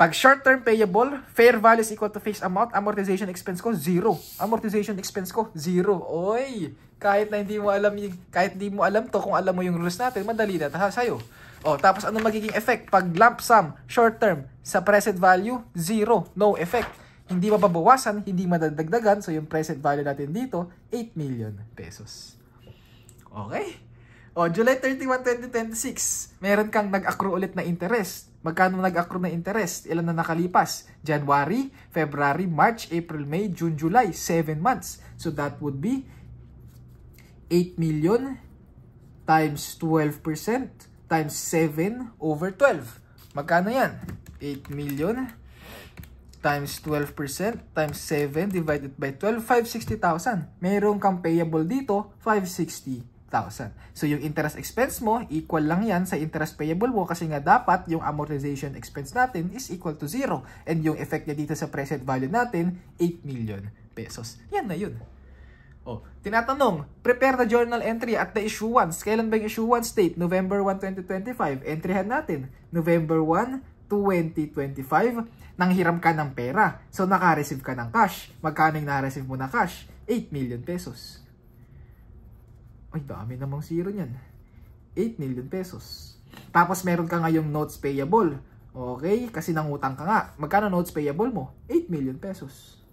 pag short-term payable, fair value is equal to face amount, amortization expense ko, 0. Amortization expense ko, 0. Oy, kahit na hindi mo alam, kahit hindi mo alam to, kung alam mo yung rules natin, madali na sa'yo. O, tapos ano magiging effect? Pag lump sum, short term, sa present value, 0. No effect. Hindi mababawasan, hindi madadagdagan. So, yung present value natin dito, 8 million pesos. Okay? O, July 31, 2026, meron kang nag-accrue ulit na interest. Magkano nag-accrue na interest? Ilan na nakalipas? January, February, March, April, May, June, July. 7 months. So, that would be 8 million times 12%. Times 7 over 12. Magkano yan? 8 million times 12% times 7 divided by 12, 560,000. Meron kang payable dito, 560,000. So, yung interest expense mo, equal lang yan sa interest payable mo kasi nga dapat yung amortization expense natin is equal to 0. And yung effect niya dito sa present value natin, 8 million pesos. Yan na yun. Oh, tinatanong, prepare the journal entry at the issuance. Kailan ba yung issuance date? November 1, 2025. Entryhan natin. November 1, 2025. Nanghiram ka ng pera. So, naka-receive ka ng cash. Magkano yung na-receive mo na cash? 8 million pesos. Ay, dami namang zero niyan. 8 million pesos. Tapos, meron ka ngayong notes payable. Okay? Kasi nangutang ka nga. Magkano notes payable mo? 8 million pesos.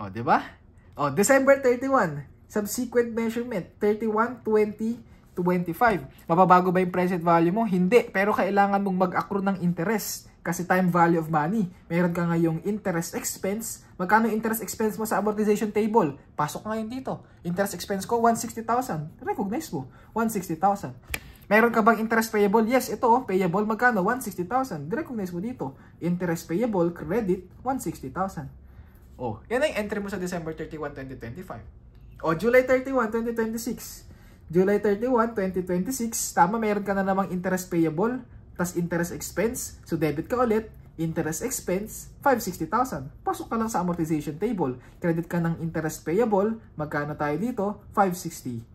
O, diba? Oh, December 31, subsequent measurement, 31, 20, 25. Mababago ba yung present value mo? Hindi, pero kailangan mong mag-accrue ng interest kasi time value of money. Meron ka ngayong interest expense. Magkano interest expense mo sa amortization table? Pasok ngayon dito. Interest expense ko, 160,000. Recognize mo, 160,000. Meron ka bang interest payable? Yes, ito, payable. Magkano? 160,000. Recognize mo dito. Interest payable, credit, 160,000. Oh, yan ang entry mo sa December 31, 2025. O, July 31, 2026. July 31, 2026. Tama, meron ka na namang interest payable, tas interest expense. So, debit ka ulit. Interest expense, 560,000. Pasok ka lang sa amortization table. Credit ka ng interest payable. Magkano tayo dito? 560,000.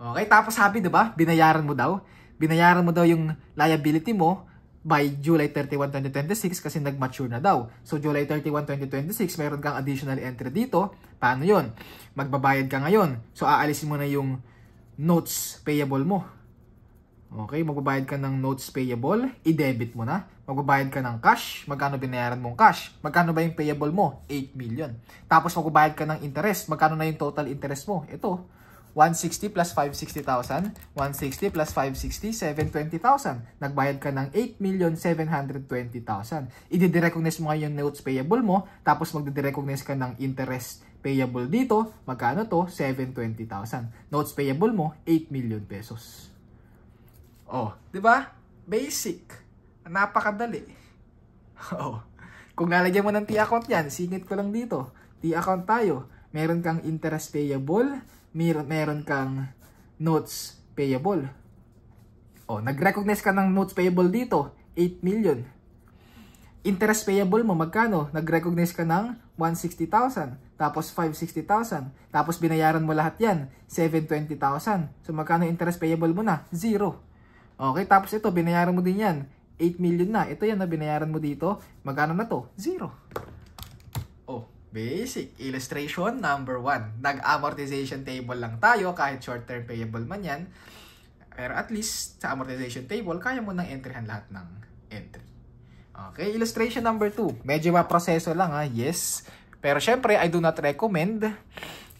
Okay, tapos sabi, diba? Binayaran mo daw. Binayaran mo daw yung liability mo by July 31, 2026 kasi nag-mature na daw. So, July 31, 2026, meron kang additional entry dito. Paano yon? Magbabayad ka ngayon. So, aalisin mo na yung notes payable mo. Okay, magbabayad ka ng notes payable. I-debit mo na. Magbabayad ka ng cash. Magkano binayaran mong cash? Magkano ba yung payable mo? 8 million. Tapos, magbabayad ka ng interest. Magkano na yung total interest mo? Ito, 160 plus 560,000, 160 plus 560, 720,000. Nagbayad ka ng 8,720,000. I-recognize mo ngayon notes payable mo, tapos magde-recognize ka ng interest payable dito. Magkano to? 720,000. Notes payable mo, 8 million pesos. Oh, di ba? Basic. Napakadali. Oh. Kung nalagyan mo ng T-account yan, singit ko lang dito. T-account tayo. Meron kang interest payable, meron kang notes payable. O, nag-recognize ka ng notes payable dito, 8 million. Interest payable mo, magkano? Nag-recognize ka ng 160,000, tapos 560,000, tapos binayaran mo lahat yan, 720,000. So, magkano interest payable mo na? 0. Okay, tapos ito, binayaran mo din yan, 8 million na. Ito yan na binayaran mo dito, magkano na to? 0. Basic. Illustration number 1. Nag-amortization table lang tayo kahit short-term payable man yan. Pero at least sa amortization table, kaya mo nang entryhan lahat ng entry. Okay, illustration number 2. Medyo maproseso lang ha, yes. Pero syempre, I do not recommend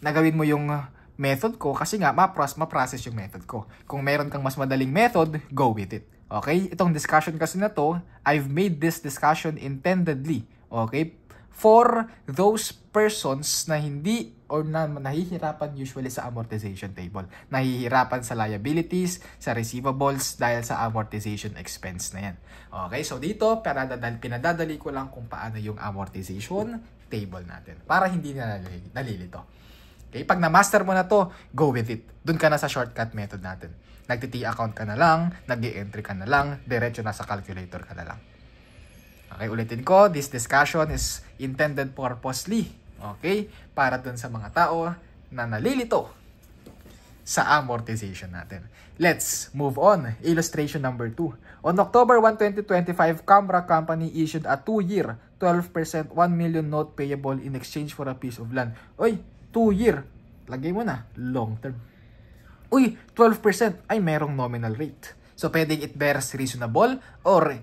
na gawin mo yung method ko kasi nga ma-process yung method ko. Kung meron kang mas madaling method, go with it. Okay, itong discussion kasi na to, I've made this discussion intendedly. Okay, for those persons na hindi or nahihirapan usually sa amortization table. Nahihirapan sa liabilities, sa receivables dahil sa amortization expense na yan. Okay, so dito pinadadali ko lang kung paano yung amortization table natin para hindi na nalilito. Okay, pag na-master mo na to, go with it. Doon ka na sa shortcut method natin. Nagti-T account ka na lang, nag-i-entry ka na lang, diretso na sa calculator ka na lang. Okay, ulitin ko, this discussion is intended purposely, okay, para dun sa mga tao na nalilito sa amortization natin. Let's move on. Illustration number 2. On October 1, 2025, Camra Company issued a 2-year, 12% 1 million note payable in exchange for a piece of land. Oy, 2-year. Lagay mo na, long term. Uy, 12% ay merong nominal rate. So, pwedeng it bears reasonable or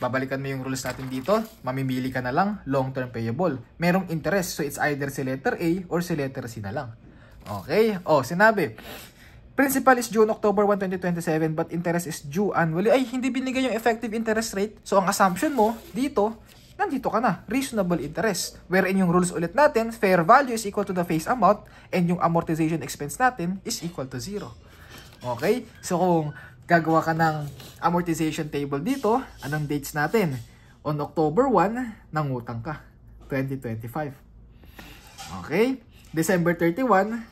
babalikan mo yung rules natin dito, mamimili ka na lang, long-term payable. Merong interest, so it's either si letter A or si letter C na lang. Okay? O, sinabi, principal is due on October 1, 2027 but interest is due annually. Ay, hindi binigay yung effective interest rate. So, ang assumption mo dito, nandito ka na, reasonable interest. Wherein yung rules ulit natin, fair value is equal to the face amount and yung amortization expense natin is equal to 0. Okay? So, kung gagawa ka ng amortization table dito, anong dates natin? On October 1, nangutang ka. 2025. Okay? December 31,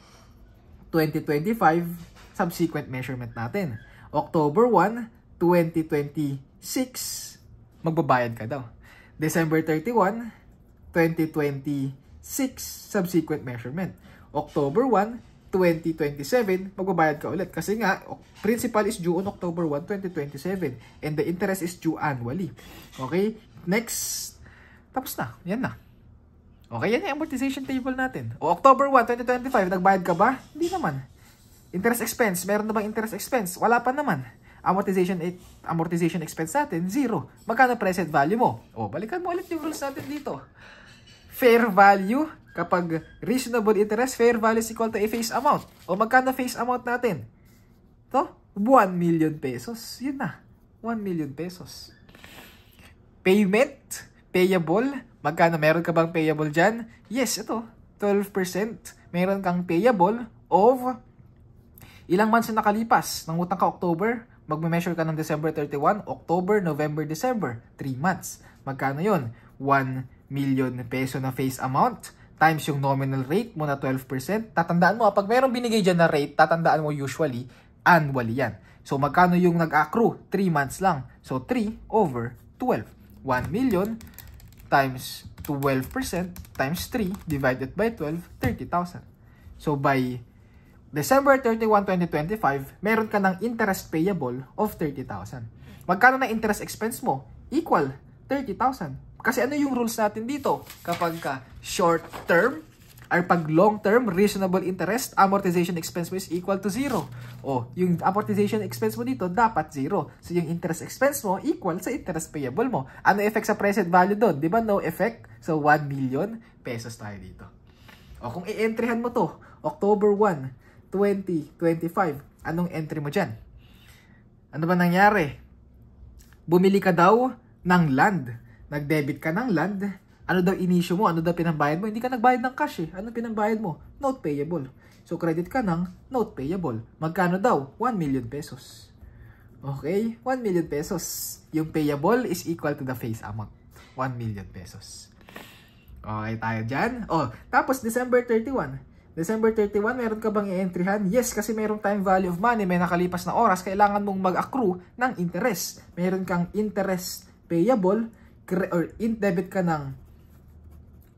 2025, subsequent measurement natin. October 1, 2026, magbabayad ka daw. December 31, 2026, subsequent measurement. October 1, 2027, magbabayad ka ulit. Kasi nga, principal is due on October 1, 2027. And the interest is due annually. Okay? Next. Tapos na. Yan na. Okay, yan yung amortization table natin. O, October 1, 2025, nagbayad ka ba? Hindi naman. Interest expense. Meron na bang interest expense? Wala pa naman. Amortization expense natin, 0. Magkano present value mo? O, balikan mo ulit yung rules natin dito. Fair value, kapag reasonable interest, fair value is equal to a face amount. O magkano face amount natin? Ito, 1 million pesos. Yun na, 1 million pesos. Payment, payable, magkano? Meron ka bang payable dyan? Yes, ito, 12%. Meron kang payable of ilang months na nakalipas. Nang utang ka October, magme-measure ka ng December 31, October, November, December. 3 months. Magkano yun? 1 million peso na face amount times yung nominal rate mo na 12%. Tatandaan mo, pag mayroong binigay dyan na rate, tatandaan mo usually, annually yan. So, magkano yung nag-accrue? 3 months lang. So, 3 over 12. 1 million times 12% times 3 divided by 12, 30,000. So, by December 31, 2025, meron ka ng interest payable of 30,000. Magkano na interest expense mo? Equal 30,000. Kasi ano yung rules natin dito? Kapag ka short term or pag long term, reasonable interest, amortization expense mo is equal to 0. O, yung amortization expense mo dito dapat 0. So, yung interest expense mo equal sa interest payable mo. Ano effect sa present value doon? Di ba no effect? So, 1 million pesos tayo dito. O, kung i-entryhan mo to, October 1, 2025, anong entry mo dyan? Ano ba nangyari? Bumili ka daw ng land. Nag-debit ka ng land, ano daw inisyo mo? Ano daw pinambayad mo? Hindi ka nagbayad ng cash eh. Ano pinambayad mo? Note payable. So, credit ka ng note payable. Magkano daw? 1 million pesos. Okay? 1 million pesos. Yung payable is equal to the face amount. 1 million pesos. Okay tayo dyan. Oh, tapos December 31. December 31, meron ka bang i-entryhan? Yes, kasi merong time value of money. May nakalipas na oras. Kailangan mong mag-accrue ng interest. Meron kang interest payable or debit ka ng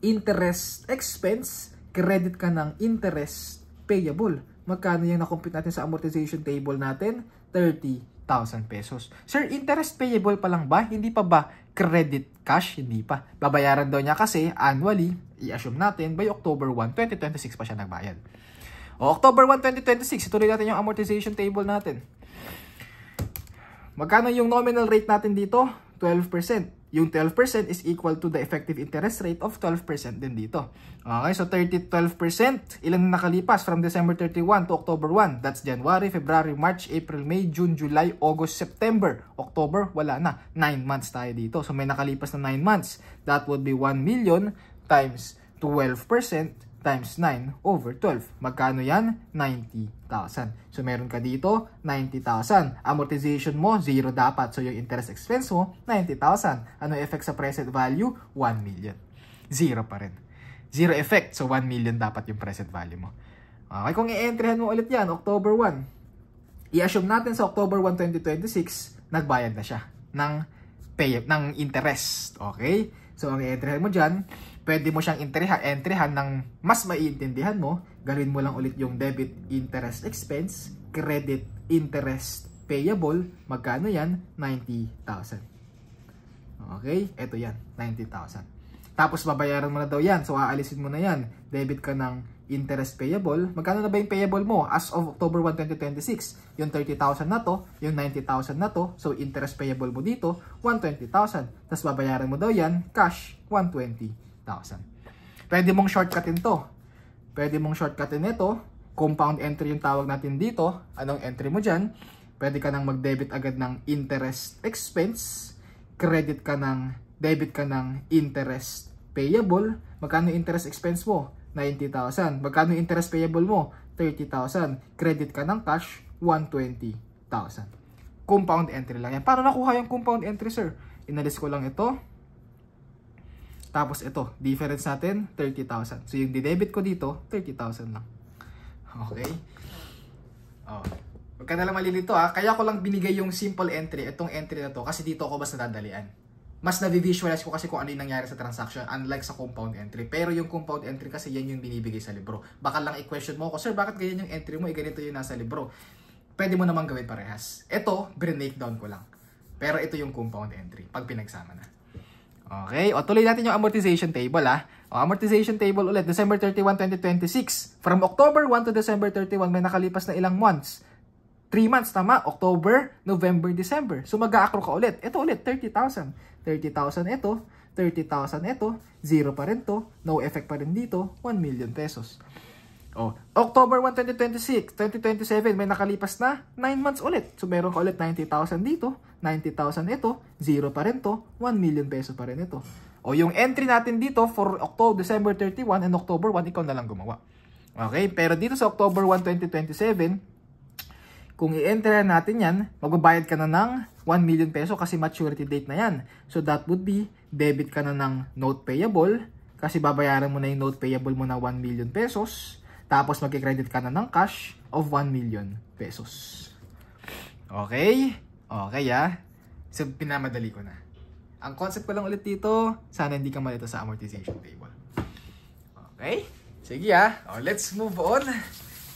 interest expense, credit ka ng interest payable. Magkano yung na-compute natin sa amortization table natin? 30,000 pesos. Sir, interest payable pa lang ba? Hindi pa ba credit cash? Hindi pa. Babayaran daw niya kasi annually, i-assume natin, by October 1, 2026 pa siya nagbayad. O, October 1, 2026, ituloy natin yung amortization table natin. Magkano yung nominal rate natin dito? 12%. Yung 12% is equal to the effective interest rate of 12% din dito. Okay, so 12%, ilan na nakalipas from December 31 to October 1? That's January, February, March, April, May, June, July, August, September. October, wala na. 9 months tayo dito. So may nakalipas na 9 months. That would be 1 million times 12% times 9 over 12. Magkano yan? 90,000. So meron ka dito, 90,000. Amortization mo, 0 dapat. So yung interest expense mo, 90,000. Ano effect sa present value? 1 million. 0 pa rin. 0 effect. So 1 million dapat yung present value mo. Okay, kung i-entryhan mo ulit yan, October 1. I-assume natin sa October 1, 2026, nagbayad na siya ng interest. Okay? So ang i-entryhan mo dyan, pwede mo siyang entryhan ng mas maiintindihan mo. Gawin mo lang ulit yung debit interest expense, credit interest payable. Magkano yan? 90,000. Okay? Ito yan, 90,000. Tapos babayaran mo na daw yan. So aalisin mo na yan. Debit ka ng interest payable. Magkano na ba yung payable mo as of October 1, 2026? Yung 30,000 na to, yung 90,000 na to. So interest payable mo dito, 120,000. Tapos babayaran mo daw yan, cash, 120,000. Pwede mong shortcutin to. Pwede mong shortcutin ito. Compound entry yung tawag natin dito. Anong entry mo dyan? Pwede ka nang mag-debit agad ng interest expense. Debit ka ng interest payable. Magkano interest expense mo? 90,000. Magkano interest payable mo? 30,000. Credit ka ng cash, 120,000. Compound entry lang yan. Paano nakuha yung compound entry, sir? Inalis ko lang ito. Tapos ito, difference natin, 30,000. So yung didebit ko dito, 30,000 lang. Okay? Oh. Huwag ka na lang malilito ha. Kaya ko lang binigay yung simple entry, itong entry na to, kasi dito ako mas nadadalian. Mas na-visualize ko kasi kung ano yung nangyari sa transaction, unlike sa compound entry. Pero yung compound entry kasi yan yung binibigay sa libro. Baka lang i-question mo ko, sir, bakit ganyan yung entry mo? Ganito yung nasa libro. Pwede mo naman gawin parehas. Ito, break down ko lang. Pero ito yung compound entry, pag pinagsama na. Okay, o tuloy natin yung amortization table ha. O amortization table ulit, December 31, 2026. From October 1 to December 31, may nakalipas na ilang months. 3 months, tama? October, November, December. So mag-a-accrue ka ulit. Ito ulit, 30,000. 30,000 ito, 30,000 ito, 0 pa rin to, no effect pa rin dito, 1 million pesos. O, October 1, 2026, 2027, may nakalipas na 9 months ulit. So meron ka ulit 90,000 dito, 90,000 ito, 0 pa rin to, 1 million pesos pa rin ito. O yung entry natin dito for October, December 31 and October 1, ikaw na lang gumawa. Okay, pero dito sa October 1, 2027, kung i-enter natin yan, magbabayad ka na ng 1 million peso kasi maturity date na yan. So that would be, debit ka na ng note payable kasi babayaran mo na yung note payable mo na 1 million pesos. Tapos magki-credit ka na ng cash of 1 million pesos. Okay? Okay ah. So pinamadali ko na. Ang concept ko lang ulit dito, sana hindi ka malito sa amortization table. Okay? Sige ah. Oh, let's move on.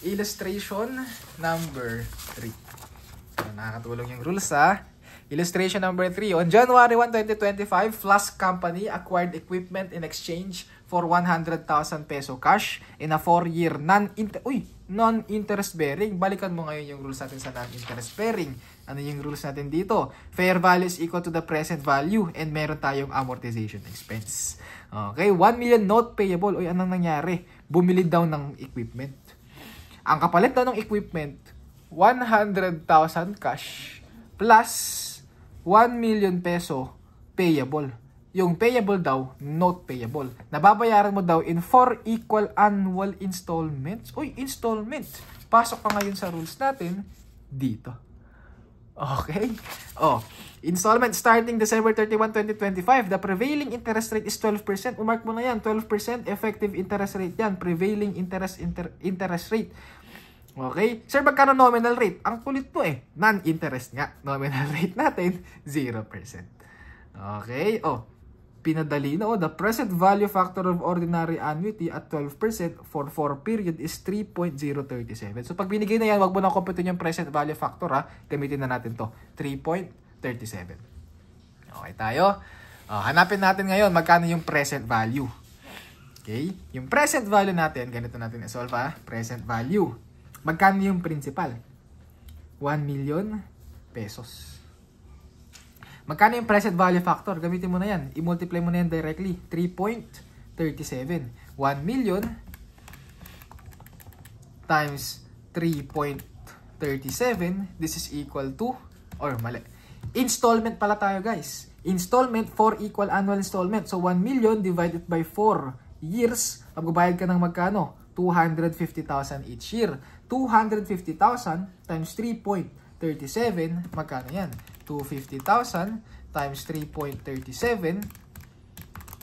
Illustration number 3. Nakakatulong yung rules ha. Illustration number 3. On January 1, 2025, Flask Company acquired equipment in exchange for 100,000 peso cash in a 4-year non-interest bearing. Balikan mo ngayon yung rules natin sa non-interest bearing. Ano yung rules natin dito? Fair value is equal to the present value and meron tayong amortization expense. Okay, 1 million note payable. Uy, anong nangyari? Bumili daw ng equipment. Ang kapalit daw ng equipment, 100,000 cash plus 1 million peso payable. Yung payable daw, note payable. Nababayaran mo daw in 4 equal annual installments. Uy, installment. Pasok pa ngayon sa rules natin dito. Okay? Oh, installment starting December 31, 2025. The prevailing interest rate is 12%. Umark mo na yan. 12% effective interest rate yan. Prevailing interest rate. Okay? Sir, magkano nominal rate? Ang kulit po eh. Non-interest nga. Nominal rate natin, 0%. Okay? Oh, pinadali na. Oh, the present value factor of ordinary annuity at 12% for 4 period is 3.037. So, pag binigay na yan, wag mo na computin yung present value factor ha. Gamitin na natin to. 3.37. Okay tayo? Oh, hanapin natin ngayon magkano yung present value. Okay? Yung present value natin, ganito natin i-solve ha. Present value. Magkano yung principal? 1 million pesos. Magkano yung present value factor? Gamitin mo na yan. I-multiply mo na yan directly. 3.37. 1 million times 3.37. This is equal to, or mali. Installment pala tayo guys. Installment, 4 equal annual installment. So 1 million divided by 4 years, magbabayad ka ng magkano? 250,000 each year. 250,000 times 3.37, magkano yan? 250,000 times 3.37,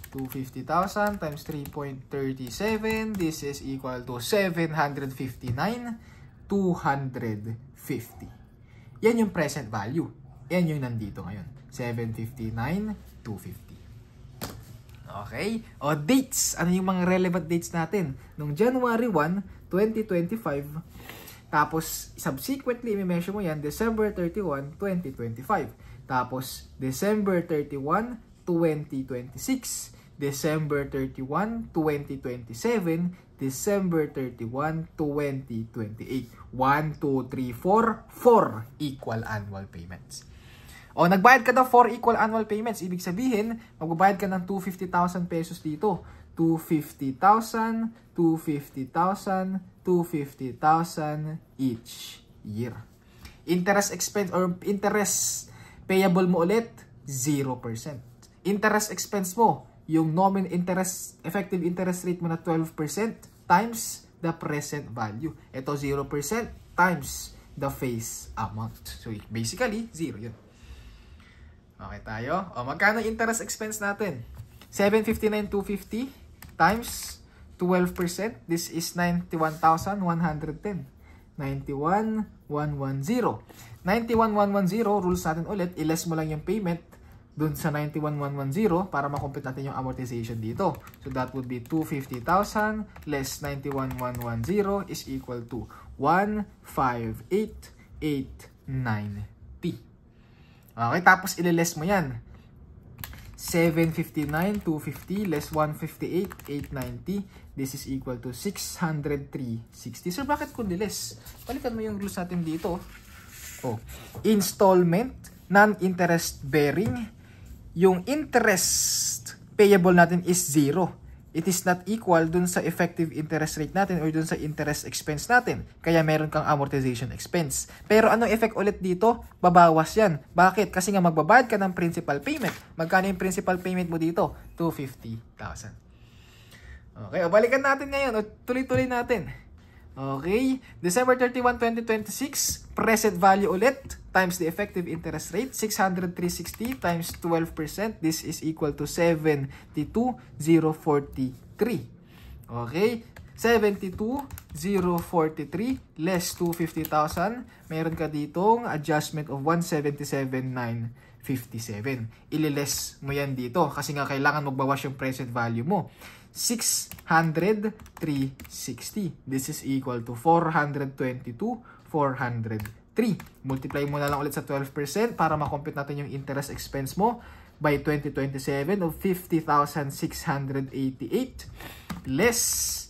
250,000 times 3.37, this is equal to 759,250. Yan yung present value. Yan yung nandito ngayon. 759,250. Okay? O dates. Ano yung mga relevant dates natin? Nung January 1, 2025, tapos subsequently, i-measure mo yan, December 31, 2025. Tapos December 31, 2026. December 31, 2027, December 31, 2028. 1, 2, 3, 4, 4 equal annual payments. O, nagbayad ka ng 4 equal annual payments. Ibig sabihin, magbabayad ka ng 250,000 pesos dito. 250,000, 250,000, 250,000 each year. Interest expense or interest payable mo ulit, 0%. Interest expense mo, yung nominal interest, effective interest rate mo na 12% times the present value. Ito 0% times the face amount. So basically, 0 yun. Okay tayo. O magkano interest expense natin? 759,250 times 12%. This is 91,110. 91,110. 91,110, rules natin ulit. I-less mo lang yung payment dun sa 91,110 para makompute natin yung amortization dito. So that would be 250,000 less 91,110 is equal to 158,890. Okay, tapos i-less mo yan. 759,250 less 158,890. This is equal to 603,60. Sir, bakit kung less? Balikan mo yung rules natin dito. Oh, installment, non-interest bearing. Yung interest payable natin is 0. It is not equal dun sa effective interest rate natin or dun sa interest expense natin. Kaya meron kang amortization expense. Pero anong effect ulit dito? Babawas yan. Bakit? Kasi nga magbabayad ka ng principal payment. Magkano yung principal payment mo dito? 250,000. Okay, o balikan natin ngayon. O tuloy-tuloy natin. Okay, December 31, 2026, present value ulit times the effective interest rate, 603,60 times 12%. This is equal to 72,043. Okay, 72,043 less 250,000. Meron ka ditong adjustment of 177,957. Ililess mo yan dito kasi nga kailangan magbawas yung present value mo. 600,360. This is equal to 422,403. Multiply mo na lang ulit sa 12% para makompute natin yung interest expense mo by 2027 of 50,688 less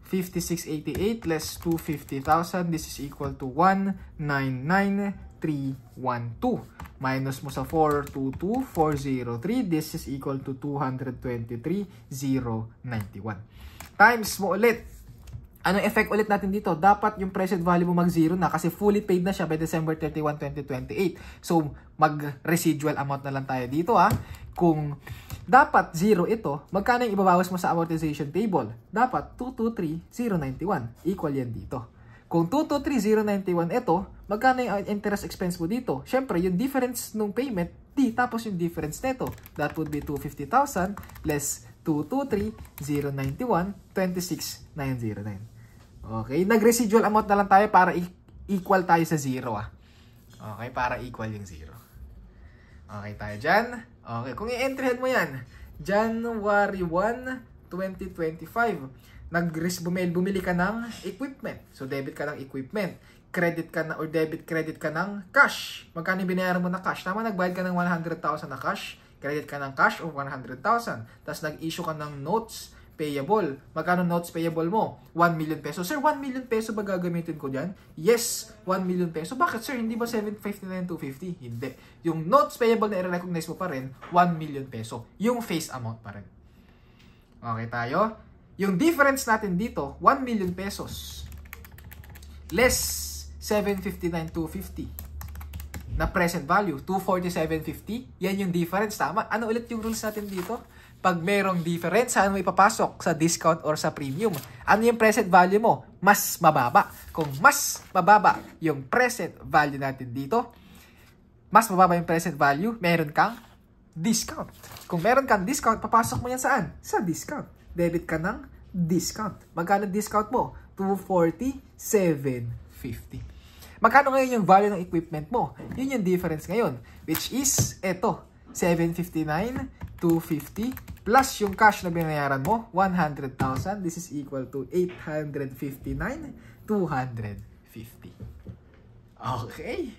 5688 less 250,000. This is equal to 199,312. Minus mo sa 422,403. This is equal to 223,091. Times mo ulit. Anong effect ulit natin dito? Dapat yung present value mo mag-0 na kasi fully paid na siya by December 31, 2028. So, mag-residual amount na lang tayo dito ha. Kung dapat 0 ito, magkano yung ibabawas mo sa amortization table? Dapat 223,091. Equal yan dito. Kung 223,091 ito, magkano yung interest expense mo dito? Siyempre, yung difference nung payment, tapos yung difference nito. That would be 250,000 less 223,091, 26,909. Okay, nag-residual amount na lang tayo para equal tayo sa 0 ah. Okay, para equal yung 0. Okay tayo dyan. Okay, kung i-entryhan mo yan, January 1, 2025, bumili ka ng equipment. So, debit ka ng equipment. Credit ka na or debit credit ka ng cash. Magkano binayaran mo na cash? Tama, nagbayad ka ng 100,000 na cash. Credit ka ng cash of 100,000. Tapos nag-issue ka ng notes payable. Magkano notes payable mo? 1 million peso. Sir, 1 million peso ba gagamitin ko dyan? Yes, 1 million peso. Bakit sir? Hindi ba 759,250? Hindi. Yung notes payable na i-recognize mo pa rin, 1 million peso. Yung face amount pa rin. Okay tayo? Yung difference natin dito, 1 million pesos less 759,250. na present value, 247.50. Yan yung difference, tama? Ano ulit yung rules natin dito? Pag merong difference, saan mo ipapasok? Sa discount or sa premium? Ano yung present value mo? Mas mababa. Kung mas mababa yung present value natin dito, mas mababa yung present value, meron kang discount. Kung meron kang discount, papasok mo yan saan? Sa discount. Debit ka ng discount. Magkano discount mo? 247.50. Magkano ngayon yung value ng equipment mo? Yun yung difference ngayon. Which is, eto, 759,250 plus yung cash na binayaran mo, 100,000. This is equal to 859,250. Okay.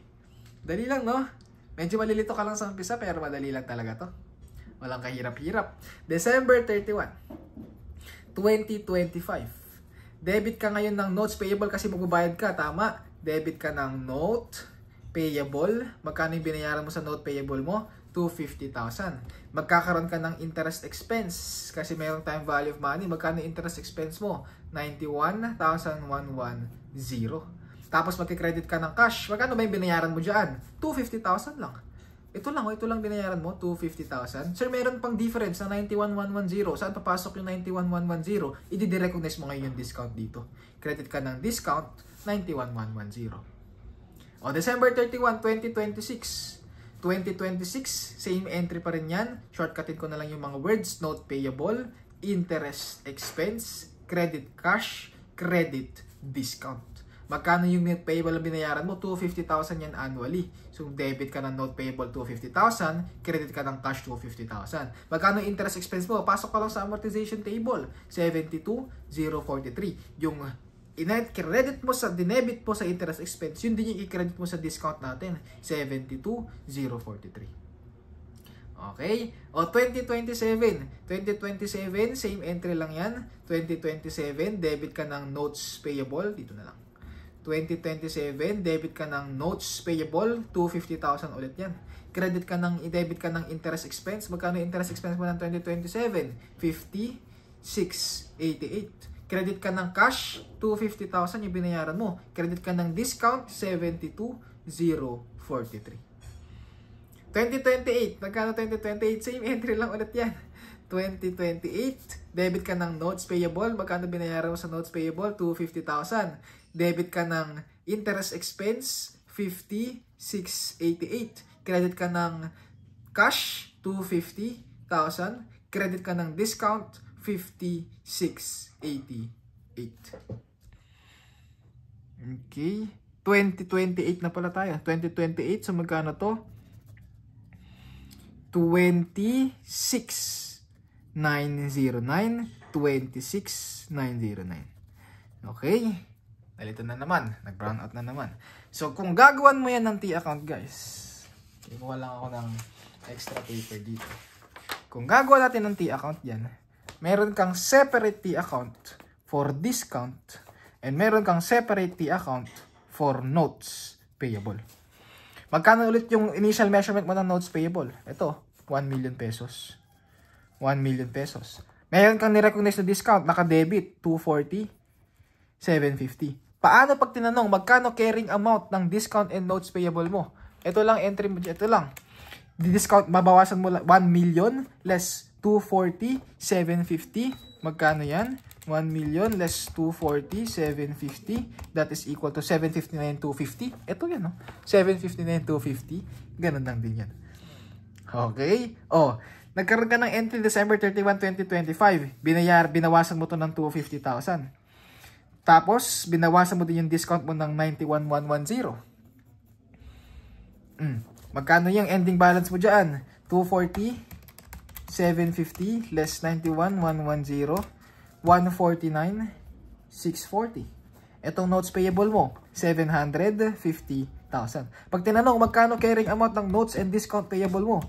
Dali lang, no? Medyo malilito ka lang sa umpisa, pero madali lang talaga to. Walang kahirap-hirap. December 31, 2025. Debit ka ngayon ng notes payable kasi magbabayad ka, tama? Debit ka ng note payable. Magkano yung binayaran mo sa note payable mo? 250,000. Magkakaroon ka ng interest expense kasi mayroong time value of money. Magkano yung interest expense mo? 91,110. Tapos magkikredit ka ng cash. Magkano ba yung binayaran mo dyan? 250,000 lang. Ito lang binayaran mo, 250,000. Sir, meron pang difference na 91,110. Saan papasok yung 91,110? I-recognize mo ngayon yung discount dito. Credit ka ng discount, 91,110. O, December 31, 2026. 2026, same entry pa rin yan. Shortcutin ko na lang yung mga words. Note payable, interest expense, credit cash, credit discount. Magkano yung net payable na binayaran mo? 250,000 yan annually. So, debit ka ng note payable 250,000, credit ka ng cash 250,000. Magkano yung interest expense mo? Pasok ka lang sa amortization table, 72,043. Yung credit mo sa dinebit mo sa interest expense, yun din yung i-credit mo sa discount natin, 72,043. Okay? O 2027, same entry lang yan. 2027, debit ka ng notes payable, dito na lang. 2027, debit ka ng notes payable, 250,000 ulit yan. I-debit ka ng interest expense. Magkano yung interest expense mo ng 2027? 56,88. Credit ka ng cash, 250,000 yung binayaran mo. Credit ka ng discount, 72,043. 2028, magkano 2028? Same entry lang ulit yan. 2028, debit ka ng notes payable. Magkano binayaran mo sa notes payable? 250,000. Debit ka ng interest expense, 56,88. Credit ka ng cash, 250,000. Credit ka ng discount, 56,88. Okay. 2028 na pala tayo. 2028, so magkano to? 26,909. 26,909. Okay. Nalito na naman. Nag-brown out na naman. So, kung gagawan mo yan ng T-account, guys, ibuha lang ako ng extra paper dito. Kung gagawa natin ng T-account yan, meron kang separate T-account for discount and meron kang separate T-account for notes payable. Magkano ulit yung initial measurement mo ng notes payable? Ito, 1 million pesos. 1 million pesos. Meron kang ni-recognize na discount, naka-debit, 240,750. Paano pag tinanong, magkano carrying amount ng discount and notes payable mo? Ito lang, entry mo, ito lang. Di-discount, mabawasan mo 1 million less 240,750. Magkano yan? 1 million less 240,750. That is equal to 759,250. Ito yan, no? 759,250. Ganun lang din yan. Okay? Oh, nagkaroon ka ng entry December 31, 2025. Binawasan mo to ng 250,000. Tapos, binawasan mo din yung discount mo ng 91,110. Magkano yung ending balance mo dyan? 240,750 less 91,110. 149,640. Itong notes payable mo, 750,000. Pag tinanong, magkano carrying amount ng notes and discount payable mo?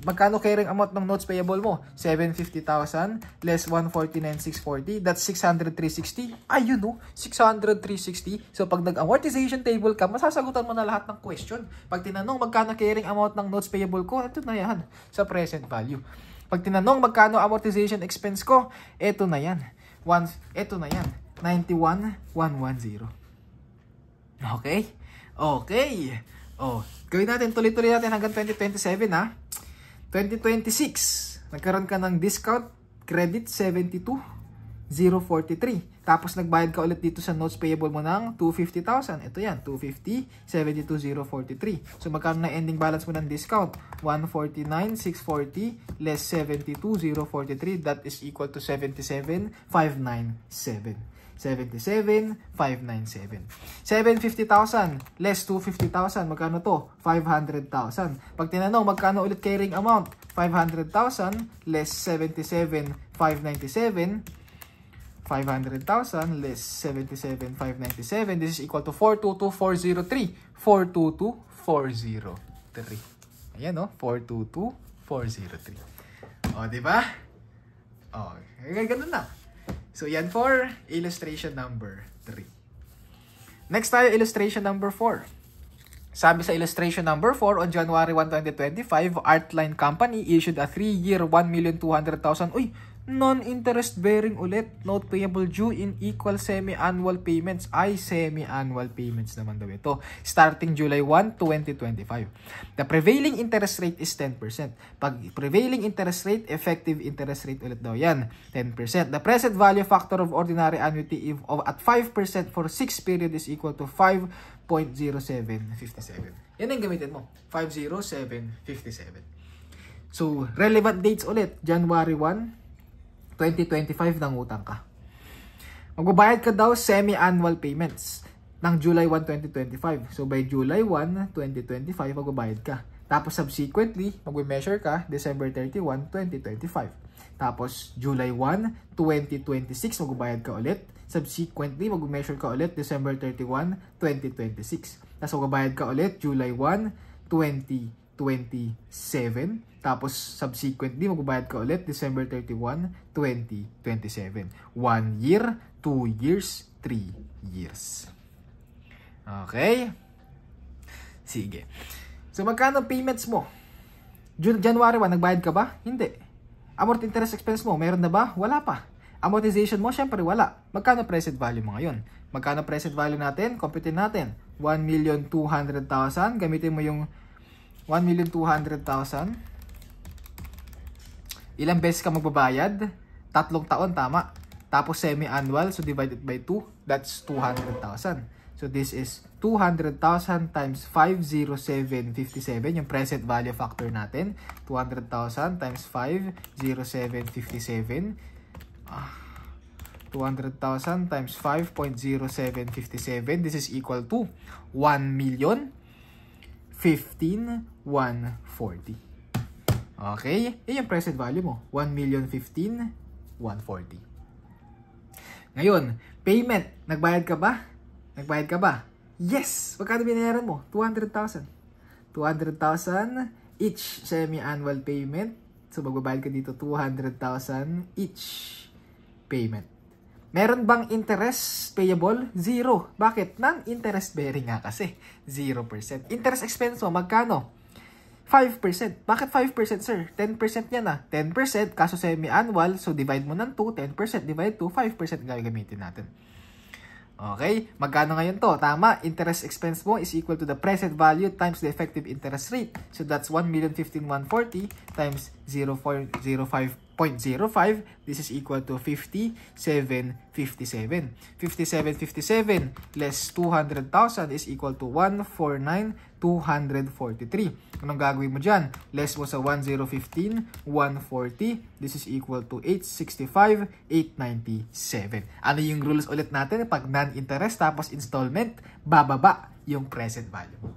Magkano carrying amount ng notes payable mo? 750,000 less 149,640. That's 600,360. Ayun no, 600,360. So pag nag-amortization table ka, masasagutan mo na lahat ng question. Pag tinanong, magkano carrying amount ng notes payable ko? Ito na yan, sa present value. Pag tinanong, magkano amortization expense ko? Ito na yan. Ito na yan. 91,110. Okay? Okay. Oh, gawin natin, tuloy-tuloy natin hanggang 2027 ha. 2026, nagkaroon ka ng discount credit 72,043. Tapos nagbayad ka ulit dito sa notes payable mo ng 250,000. Ito yan, 250, 72,043. So magkano na ending balance mo ng discount? 149,640 less 72,043. That is equal to 77,597. 77,597. 750,000 less 250,000. Magkano to? 500,000. Pag tinanong, magkano ulit carrying amount? 500,000 less 77,597. 500,000 less 77,597. This is equal to 422,403. 422,403. Ayan, no? 422,403. O, diba? O, ganun na. So, yan for illustration number 3. Next tayo, illustration number 4. Sabi sa illustration number 4, on January 1, 2025, Artline Company issued a 3-year 1,200,000. Uy, non-interest bearing ulit. Note payable due in equal semi-annual payments. Ay, semi-annual payments naman daw ito. Starting July 1, 2025. The prevailing interest rate is 10%. Pag prevailing interest rate, effective interest rate ulit daw yan. 10%. The present value factor of ordinary annuity at 5% for 6 period is equal to 5.0757. Yan ang gamitin mo. 50757. So, relevant dates ulit. January 1, 2025 nang utang ka. Magbabayad ka daw semi-annual payments ng July 1, 2025. So by July 1, 2025 magbabayad ka. Tapos subsequently, magme-measure ka December 31, 2025. Tapos July 1, 2026 magbabayad ka ulit. Subsequently, magme-measure ka ulit December 31, 2026. Tapos magbabayad ka ulit July 1, 2027. Tapos, subsequently, magbabayad ka ulit December 31, 2027. 1 year, 2 years, 3 years. Okay? Sige. So, magkano payments mo? January 1, nagbayad ka ba? Hindi. Amort interest expense mo, meron na ba? Wala pa. Amortization mo, syempre wala. Magkano present value mo ngayon? Magkano present value natin? Computein natin. 1,200,000. Gamitin mo yung 1,200,000. Ilang beses ka magbabayad? 3 taon, tama. Tapos semi-annual, so divided by 2, that's 200,000. So this is 200,000 times 50757, yung present value factor natin. 200,000 times 50757. 200,000 times 5.0757. This is equal to 1,015,140. Okay? Yan yung present value mo. 1,015,140. Ngayon, payment. Nagbayad ka ba? Nagbayad ka ba? Yes! Magkano binayaran mo? 200,000. 200,000 each semi-annual payment. So, magbabayad ka dito 200,000 each payment. Meron bang interest payable? 0. Bakit? Non-interest bearing nga kasi. 0%. Interest expense mo, magkano? 5%. Bakit 5%, sir? 10% yan ah. 10%, kaso semi-annual, so divide mo ng 2, 10% divide 2, 5% gagamitin natin. Okay? Magkano ngayon to? Tama, interest expense mo is equal to the present value times the effective interest rate. So that's 1,015,140 times 0.05. This is equal to 5757. 5757 less 200,000 is equal to 149,243. Anong gagawin mo dyan? Less mo sa 1,015,140. This is equal to 865,897. Ano yung rules ulit natin? Pag non-interest tapos installment, bababa yung present value mo.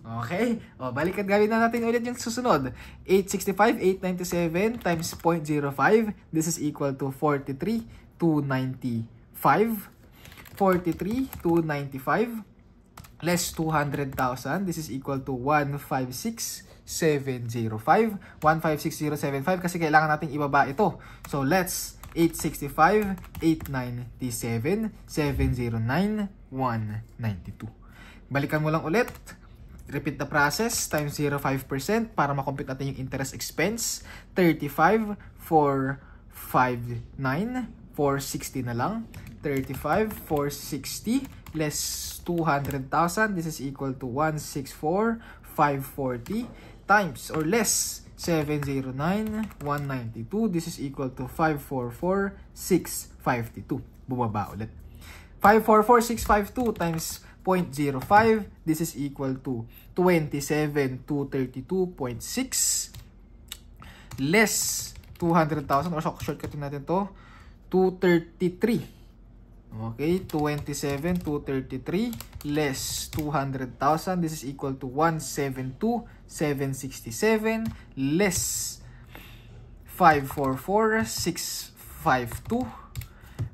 Okay? O, balikan gawin na natin ulit yung susunod. 865,897 times 0.05. This is equal to 43,295. 43,295 less 200,000. This is equal to 156,705. 156,075 kasi kailangan natin ibaba ito. So, let's 865,897 709,192. Balikan mo lang ulit. Repeat the process times 0.5% para makompute natin yung interest expense. 35,459. 460 na lang. 35,460 less 200,000. This is equal to 164,540 times or less 709,192. This is equal to 544,652. Bumaba ulit. 544,652 times 0.05. This is equal to 27,232.6 less 200,000 or shortcut natin to 233. Okay, 27,233 less 200,000. This is equal to 172,767 less 544,652.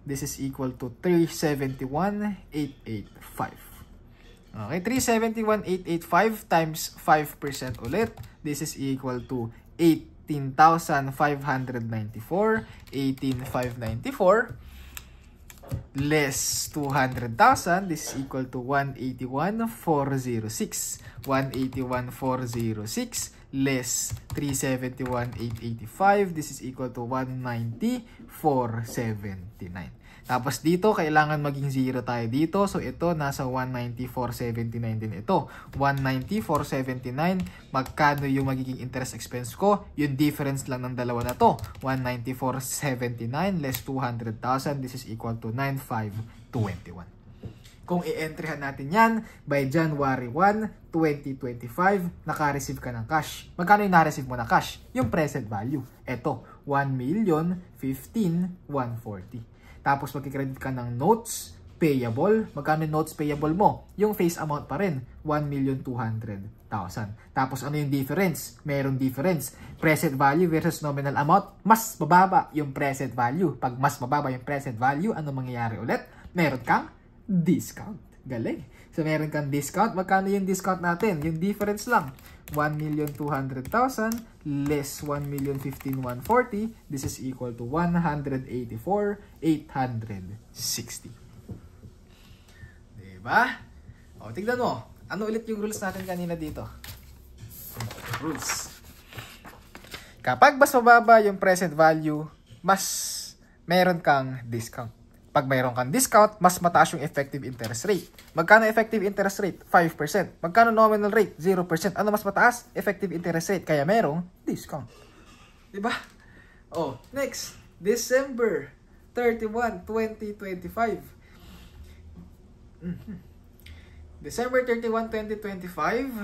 This is equal to 371,885. Okay, 371,885 times 5% ulit. This is equal to 18,594. 18,594 less 200,000. This is equal to 181,406. 181,406 less 371,885. This is equal to 190,479. Tapos dito, kailangan maging 0 tayo dito. So ito, nasa 190,479 din ito. 190,479. Magkano yung magiging interest expense ko? Yung difference lang ng dalawa na to. 190,479 less 200,000. This is equal to 95,221. Kung i-entryhan natin yan, by January 1, 2025, naka-receive ka ng cash. Magkano yung na-receive mo na cash? Yung present value. Ito, 1,015,140. Tapos magkikredit ka ng notes payable. Magkano yung notes payable mo? Yung face amount pa rin, 1,200,000. Tapos ano yung difference? Meron difference. Present value versus nominal amount, mas mababa yung present value. Pag mas mababa yung present value, ano mangyayari ulit? Meron kang discount. Galing. So, meron kang discount. Magkano yung discount natin? Yung difference lang. 1,200,000 less 1,015,140. This is equal to 184,860. Diba? O, tignan mo. Ano ulit yung rules natin kanina dito? Rules. Kapag mas mababa yung present value, mas meron kang discount. Pag mayroon kang discount, mas mataas yung effective interest rate. Magkano effective interest rate? 5%. Magkano nominal rate? 0%. Ano mas mataas? Effective interest rate. Kaya merong discount. Diba? Oh, next. December 31, 2025. December 31, 2025.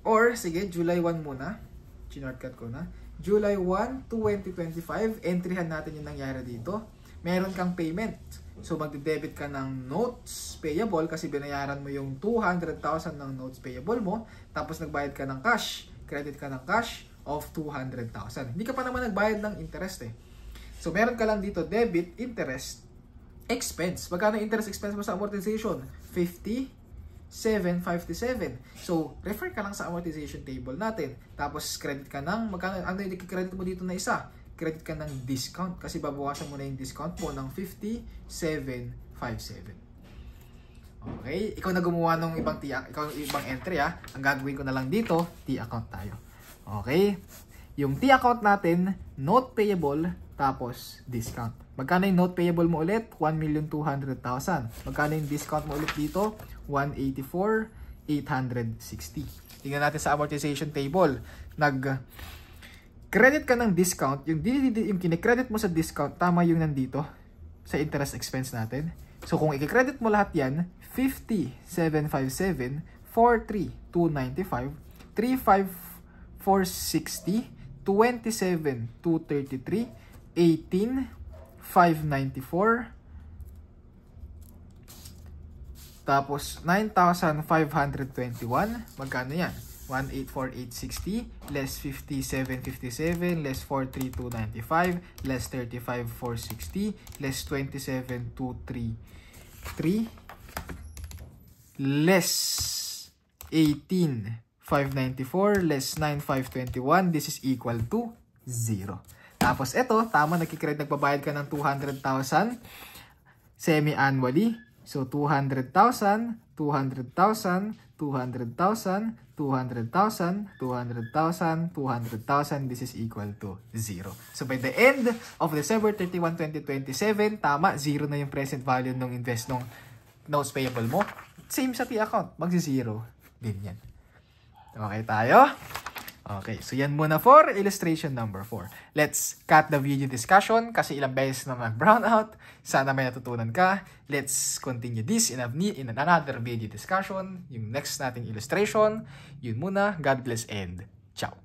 Or, sige, July 1 muna. Chinortcut ko na. July 1, 2025. Entryhan natin yung nangyari dito. Meron kang payment. So, magde-debit ka ng notes payable kasi binayaran mo yung 200,000 ng notes payable mo. Tapos, nagbayad ka ng cash. Credit ka ng cash of 200,000. Hindi ka pa naman nagbayad ng interest eh. So, meron ka lang dito debit, interest, expense. Magkano interest expense mo sa amortization? 57.57. So, refer ka lang sa amortization table natin. Tapos, credit ka ng, magkano, ano yung credit mo dito na isa? Credit ka ng discount kasi babawasan mo na yung discount mo ng 57.57. Okay? Ikaw na gumawa ng ibang ikaw ibang entry ha. Ang gagawin ko na lang dito, T-account tayo. Okay? Yung T-account natin, note payable, tapos discount. Magkano yung note payable mo ulit? 1,200,000. Magkano yung discount mo ulit dito? 184,860. Tingnan natin sa amortization table. Credit ka ng discount, yung kinikredit mo sa discount, tama yung nandito sa interest expense natin. So, kung i-credit mo lahat yan, 50,757, 43,295, 35,460, 27,233, 18,594, tapos 9,521, magkano yan? 184,860 less 57,57 less 43,295 less 35,460 less 27,233 less 18,594 less 9,521. This is equal to 0. Tapos ito, tama, nagbayad ka ng 200,000 semi-annually. So 200,000, 200,000, 200,000, 200,000, 200,000, 200,000. This is equal to 0. So by the end of December 31, 2027, tama, 0 na yung present value ng notes payable mo, same sa T account, magsi-0 din yan. Okay tayo? Okay, so yan muna for illustration number 4. Let's cut the video discussion kasi ilang beses na mag-brown out. Sana may natutunan ka. Let's continue this in another video discussion. Yung next nating illustration. Yun muna. God bless and ciao.